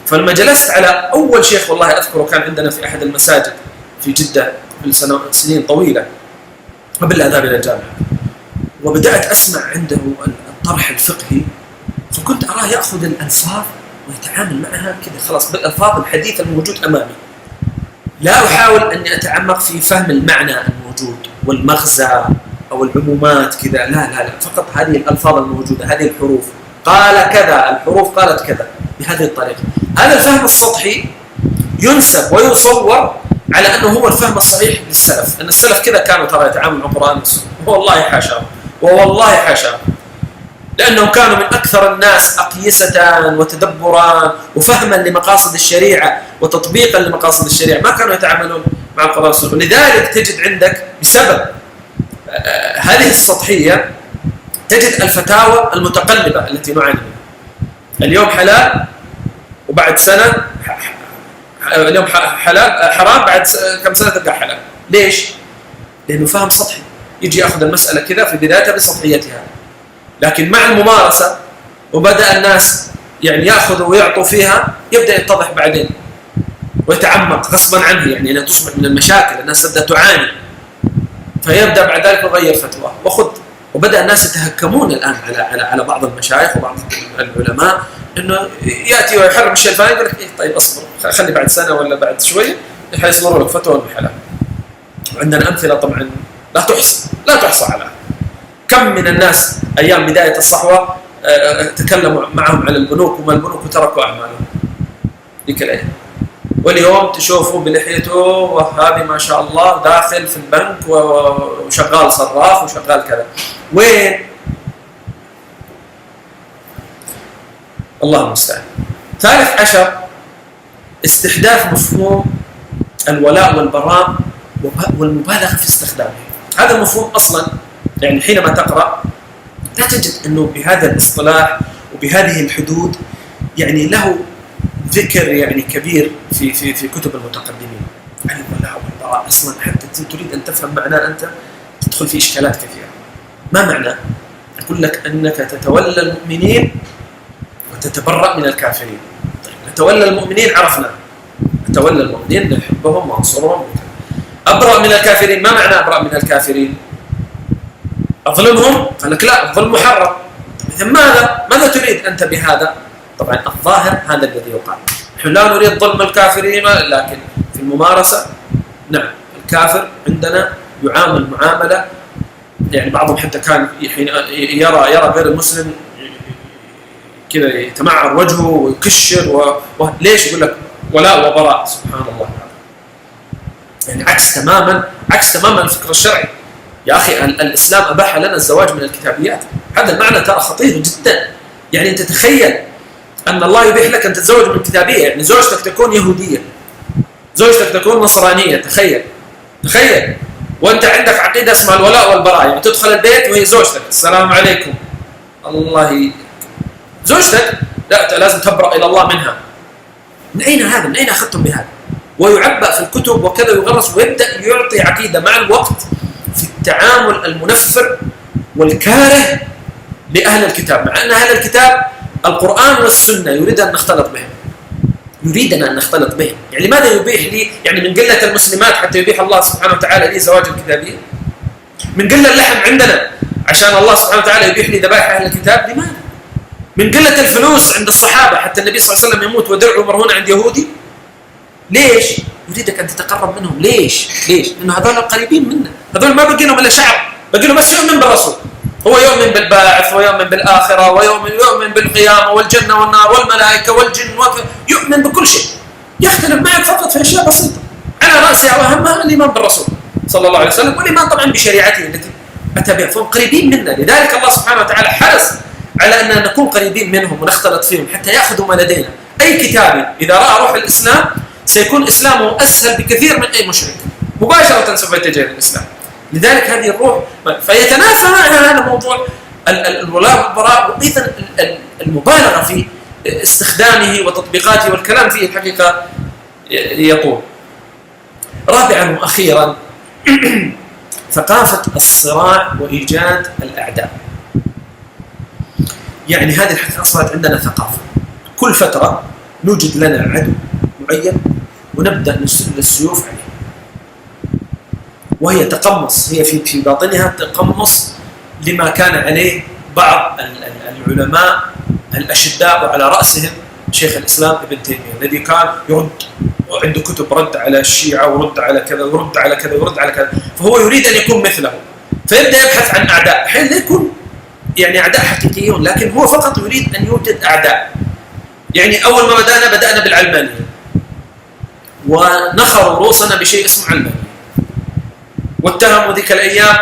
فلما جلست على أول شيخ والله أذكره كان عندنا في أحد المساجد في جدة في سنين طويلة قبل الأذهاب إلى الجامعة، وبدأت أسمع عنده الطرح الفقهي، فكنت أراه يأخذ الألفاظ ويتعامل معها كذا خلاص بالألفاظ الحديث الموجود أمامي. لا أحاول أني أتعمق في فهم المعنى الموجود والمغزى أو العمومات كذا، لا فقط هذه الألفاظ الموجودة، هذه الحروف قال كذا، الحروف قالت كذا بهذه الطريقة. هذا الفهم السطحي ينسب ويصور على أنه هو الفهم الصحيح للسلف، أن السلف كذا كانوا ترى يتعاملوا مع القرآن والسنة. والله حاشا، والله حاشا، لأنهم كانوا من أكثر الناس أقيسة وتدبرا وفهما لمقاصد الشريعة وتطبيقا لمقاصد الشريعة، ما كانوا يتعاملون مع القرآن والسنة. ولذلك تجد عندك بسبب هذه السطحية تجد الفتاوى المتقلبة التي نعاني منها. اليوم حلال وبعد سنة اليوم حلال حرام، بعد كم سنة تلقى حلال. ليش؟ لأنه فهم سطحي، يجي يأخذ المسألة كذا في بدايتها بسطحيتها، لكن مع الممارسة وبدأ الناس يعني يأخذوا ويعطوا فيها يبدأ يتضح بعدين ويتعمق غصبا عنه، يعني أنها تصبح من المشاكل، الناس تبدأ تعاني، فيبدأ بعد ذلك يغير فتواه وخذ. وبدأ الناس يتهكمون الآن على بعض المشايخ وبعض العلماء، إنه يأتي ويحرم الشيء الفلاني يقول لك إيه طيب أصبر خلي بعد سنة ولا بعد شوية حيصدروا لك فتوى بالحلال. وعندنا أمثلة طبعا لا تحصى على. كم من الناس أيام بداية الصحوة تكلموا معهم على البنوك وما البنوك وتركوا أعمالهم ذيك الأيام. واليوم تشوفوا بلحيته وهذه ما شاء الله داخل في البنك وشغال صراف وشغال كذا. وين؟ الله المستعان. ثالث عشر استحداث مفهوم الولاء والبراء والمبالغة في استخدامه. هذا المفهوم أصلا يعني حينما تقرأ لا تجد أنه بهذا الاصطلاح وبهذه الحدود يعني له ذكر يعني كبير في كتب المتقدمين. يعني الولاء والبراء أصلا حتى تريد أن تفهم معناه أنت تدخل في إشكالات كثيرة. ما معناه؟ يقول لك أنك تتولى المؤمنين وتتبرأ من الكافرين. طيب نتولى المؤمنين عرفنا، نتولى المؤمنين نحبهم وانصرهم. أبرأ من الكافرين، ما معنى أبرأ من الكافرين؟ أظلمهم؟ قال لك لا، الظلم محرم. إذا ماذا تريد أنت بهذا؟ طبعا الظاهر هذا الذي يقال. نحن لا نريد ظلم الكافرين، لكن في الممارسة نعم الكافر عندنا يعامل معاملة يعني بعضهم حتى كان حين يرى غير المسلم كذا يتمعر وجهه ويكشر ليش؟ يقول لك ولاء وبراء. سبحان الله، يعني عكس تماما الفكر الشرعي. يا أخي الإسلام أباح لنا الزواج من الكتابيات. هذا المعنى ترى خطير جدا. يعني أنت تخيل أن الله يبيح لك أن تتزوج من كتابية، يعني زوجتك تكون يهودية، زوجتك تكون نصرانية. تخيل وأنت عندك عقيدة اسمها الولاء والبراء. يعني تدخل البيت وهي زوجتك، السلام عليكم، الله زوجتك لا لازم تبرأ إلى الله منها. من أين هذا؟ من أين أخذتم بهذا؟ ويعبأ في الكتب وكذا ويغرس ويبدأ يعطي عقيدة مع الوقت في التعامل المنفر والكاره لأهل الكتاب، مع أن أهل الكتاب القرآن والسنة يريد أن نختلط بهم، يريدنا أن نختلط بهم. يعني لماذا يبيح لي يعني من قلة المسلمات حتى يبيح الله سبحانه وتعالى لي زواج الكتابية؟ من قلة اللحم عندنا عشان الله سبحانه وتعالى يبيح لي ذبائح أهل الكتاب؟ لماذا؟ من قلة الفلوس عند الصحابة حتى النبي صلى الله عليه وسلم يموت ودرعه مرهون عند يهودي؟ ليش؟ يريدك أن تتقرب منهم. ليش؟ لأنه هذول قريبين منا، هذول ما بقي لهم إلا شعر، بقي لهم بس يؤمن بالرسول. هو يؤمن بالباعث ويؤمن بالآخرة ويؤمن بالقيامة والجنة والنار والملائكة والجن يؤمن بكل شيء. يختلف معك فقط في أشياء بسيطة على رأسها وأهمها الإيمان بالرسول صلى الله عليه وسلم والإيمان طبعا بشريعته التي أتى بها. فهم قريبين منا، لذلك الله سبحانه وتعالى حرص على أن نكون قريبين منهم ونختلط فيهم حتى يأخذوا ما لدينا. أي كتابي إذا رأى روح الإسلام سيكون إسلامه أسهل بكثير من أي مشرك، مباشرة سوف يتجه الإسلام. لذلك هذه الروح فيتنافى معها هذا موضوع الولاء والبراء، وأيضا المبالغة في استخدامه وتطبيقاته والكلام فيه الحقيقة يطول. رابعا وأخيرا ثقافة الصراع وإيجاد الأعداء. يعني هذه الحقيقة أصبحت عندنا ثقافة، كل فترة نوجد لنا عدو معين ونبدأ نسل السيوف عليه، وهي تقمص، هي في باطنها تقمص لما كان عليه بعض العلماء الأشداء وعلى رأسهم شيخ الإسلام ابن تيمية الذي كان يرد وعنده كتب رد على الشيعة ورد على كذا ورد على كذا ورد على كذا، فهو يريد أن يكون مثله، فيبدأ يبحث عن أعداء. حين لا يكون يعني أعداء حقيقيون، لكن هو فقط يريد أن يوجد أعداء. يعني أول ما بدأنا بالعلمانية ونخروا رؤوسنا بشيء اسمه علمانية، واتهموا ذيك الأيام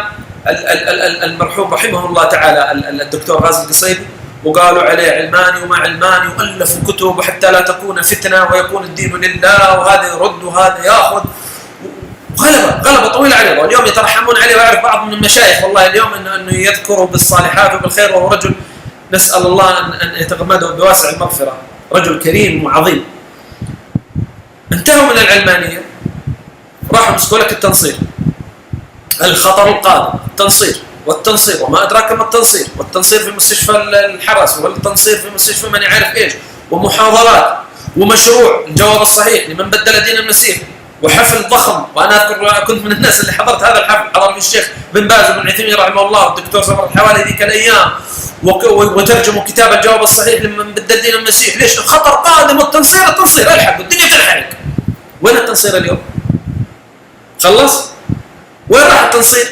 المرحوم رحمه الله تعالى الدكتور غازي القصيبي وقالوا عليه علماني وما علماني، وألفوا كتب وحتى لا تكون فتنة ويكون الدين لله، وهذا يرد وهذا يأخذ، غلبة طويلة عليه. واليوم يترحمون عليه، ويعرف بعض من المشايخ والله اليوم أنه يذكره بالصالحات وبالخير، وهو رجل نسأل الله أن يتغمده بواسع المغفرة، رجل كريم وعظيم. انتهوا من العلمانية، راحوا مسكوا لك التنصير، الخطر القادم التنصير والتنصير وما أدراك ما التنصير، والتنصير في مستشفى الحرس، والتنصير في مستشفى من يعرف إيش، ومحاضرات ومشروع الجواب الصحيح لمن بدل دين المسيح، وحفل ضخم. وأنا أذكر كنت من الناس اللي حضرت هذا الحفل، حضر في الشيخ بن باز وابن عثيمين رحمه الله والدكتور سمر الحوالي ذيك الأيام، وترجموا كتاب الجواب الصحيح لمن بدل دين المسيح. ليش؟ الخطر قادم والتنصير الحق الدنيا تنحرق. وين التنصير اليوم؟ خلص؟ وين راح التنصير؟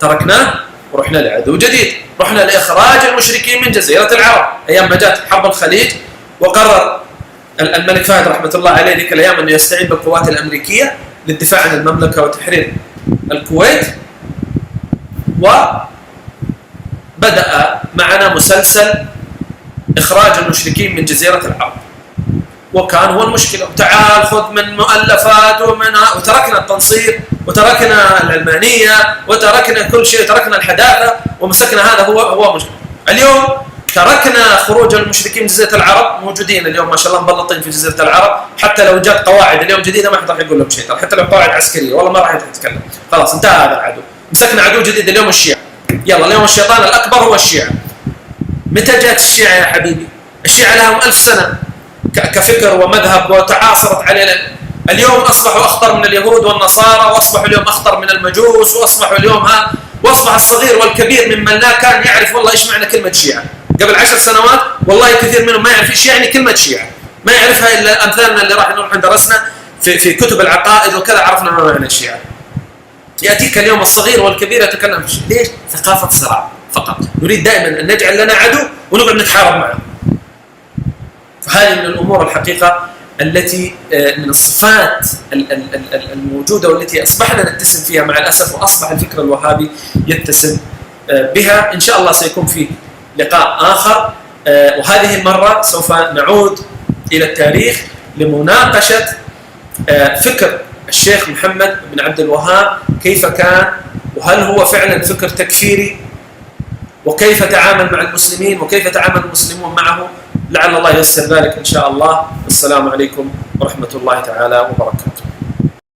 تركناه ورحنا لعدو جديد، رحنا لإخراج المشركين من جزيرة العرب أيام ما جاءت حرب الخليج، وقرر الملك فهد رحمة الله عليه ذيك الأيام أنه يستعين بالقوات الأمريكية للدفاع عن المملكة وتحرير الكويت. وبدأ معنا مسلسل إخراج المشركين من جزيرة العرب، وكان هو المشكلة. تعال خذ من مؤلفات وتركنا التنصير وتركنا العلمانية وتركنا كل شيء، تركنا الحداثة ومسكنا هذا هو مشكلة. اليوم تركنا خروج المشركين من جزيرة العرب، موجودين اليوم ما شاء الله مبلطين في جزيرة العرب، حتى لو جات قواعد اليوم جديدة ما حد راح يقول لهم شيء، حتى لو قواعد عسكرية والله ما راح يتكلم، خلاص انتهى هذا العدو. مسكنا عدو جديد اليوم الشيعة، يلا اليوم الشيطان الأكبر هو الشيعة. متى جاءت الشيعة يا حبيبي؟ الشيعة لهم 1000 سنة كفكر ومذهب وتعاصرت علينا. اليوم أصبحوا أخطر من اليهود والنصارى، وأصبحوا اليوم أخطر من المجوس، وأصبحوا اليوم وأصبح الصغير والكبير ممن لا كان يعرف والله إيش معنى كلمة شيعة. قبل 10 سنوات والله كثير منهم ما يعرف إيش يعني كلمة شيعة، ما يعرفها إلا أمثالنا اللي راح نروح درسنا في كتب العقائد وكذا عرفنا ما معنى الشيعة. يأتيك اليوم الصغير والكبير يتكلم في الشيعة. ليش؟ ثقافة صراع فقط. نريد دائما أن نجعل لنا عدو ونقعد نتحارب معه. فهذه من الأمور الحقيقة التي من الصفات الموجودة والتي أصبحنا نتسم فيها مع الأسف، وأصبح الفكر الوهابي يتسم بها. إن شاء الله سيكون في لقاء آخر، وهذه المرة سوف نعود إلى التاريخ لمناقشة فكر الشيخ محمد بن عبد الوهاب كيف كان، وهل هو فعلا فكر تكفيري، وكيف تعامل مع المسلمين وكيف تعامل المسلمون معه. لعل الله ييسر ذلك إن شاء الله. السلام عليكم ورحمة الله تعالى وبركاته.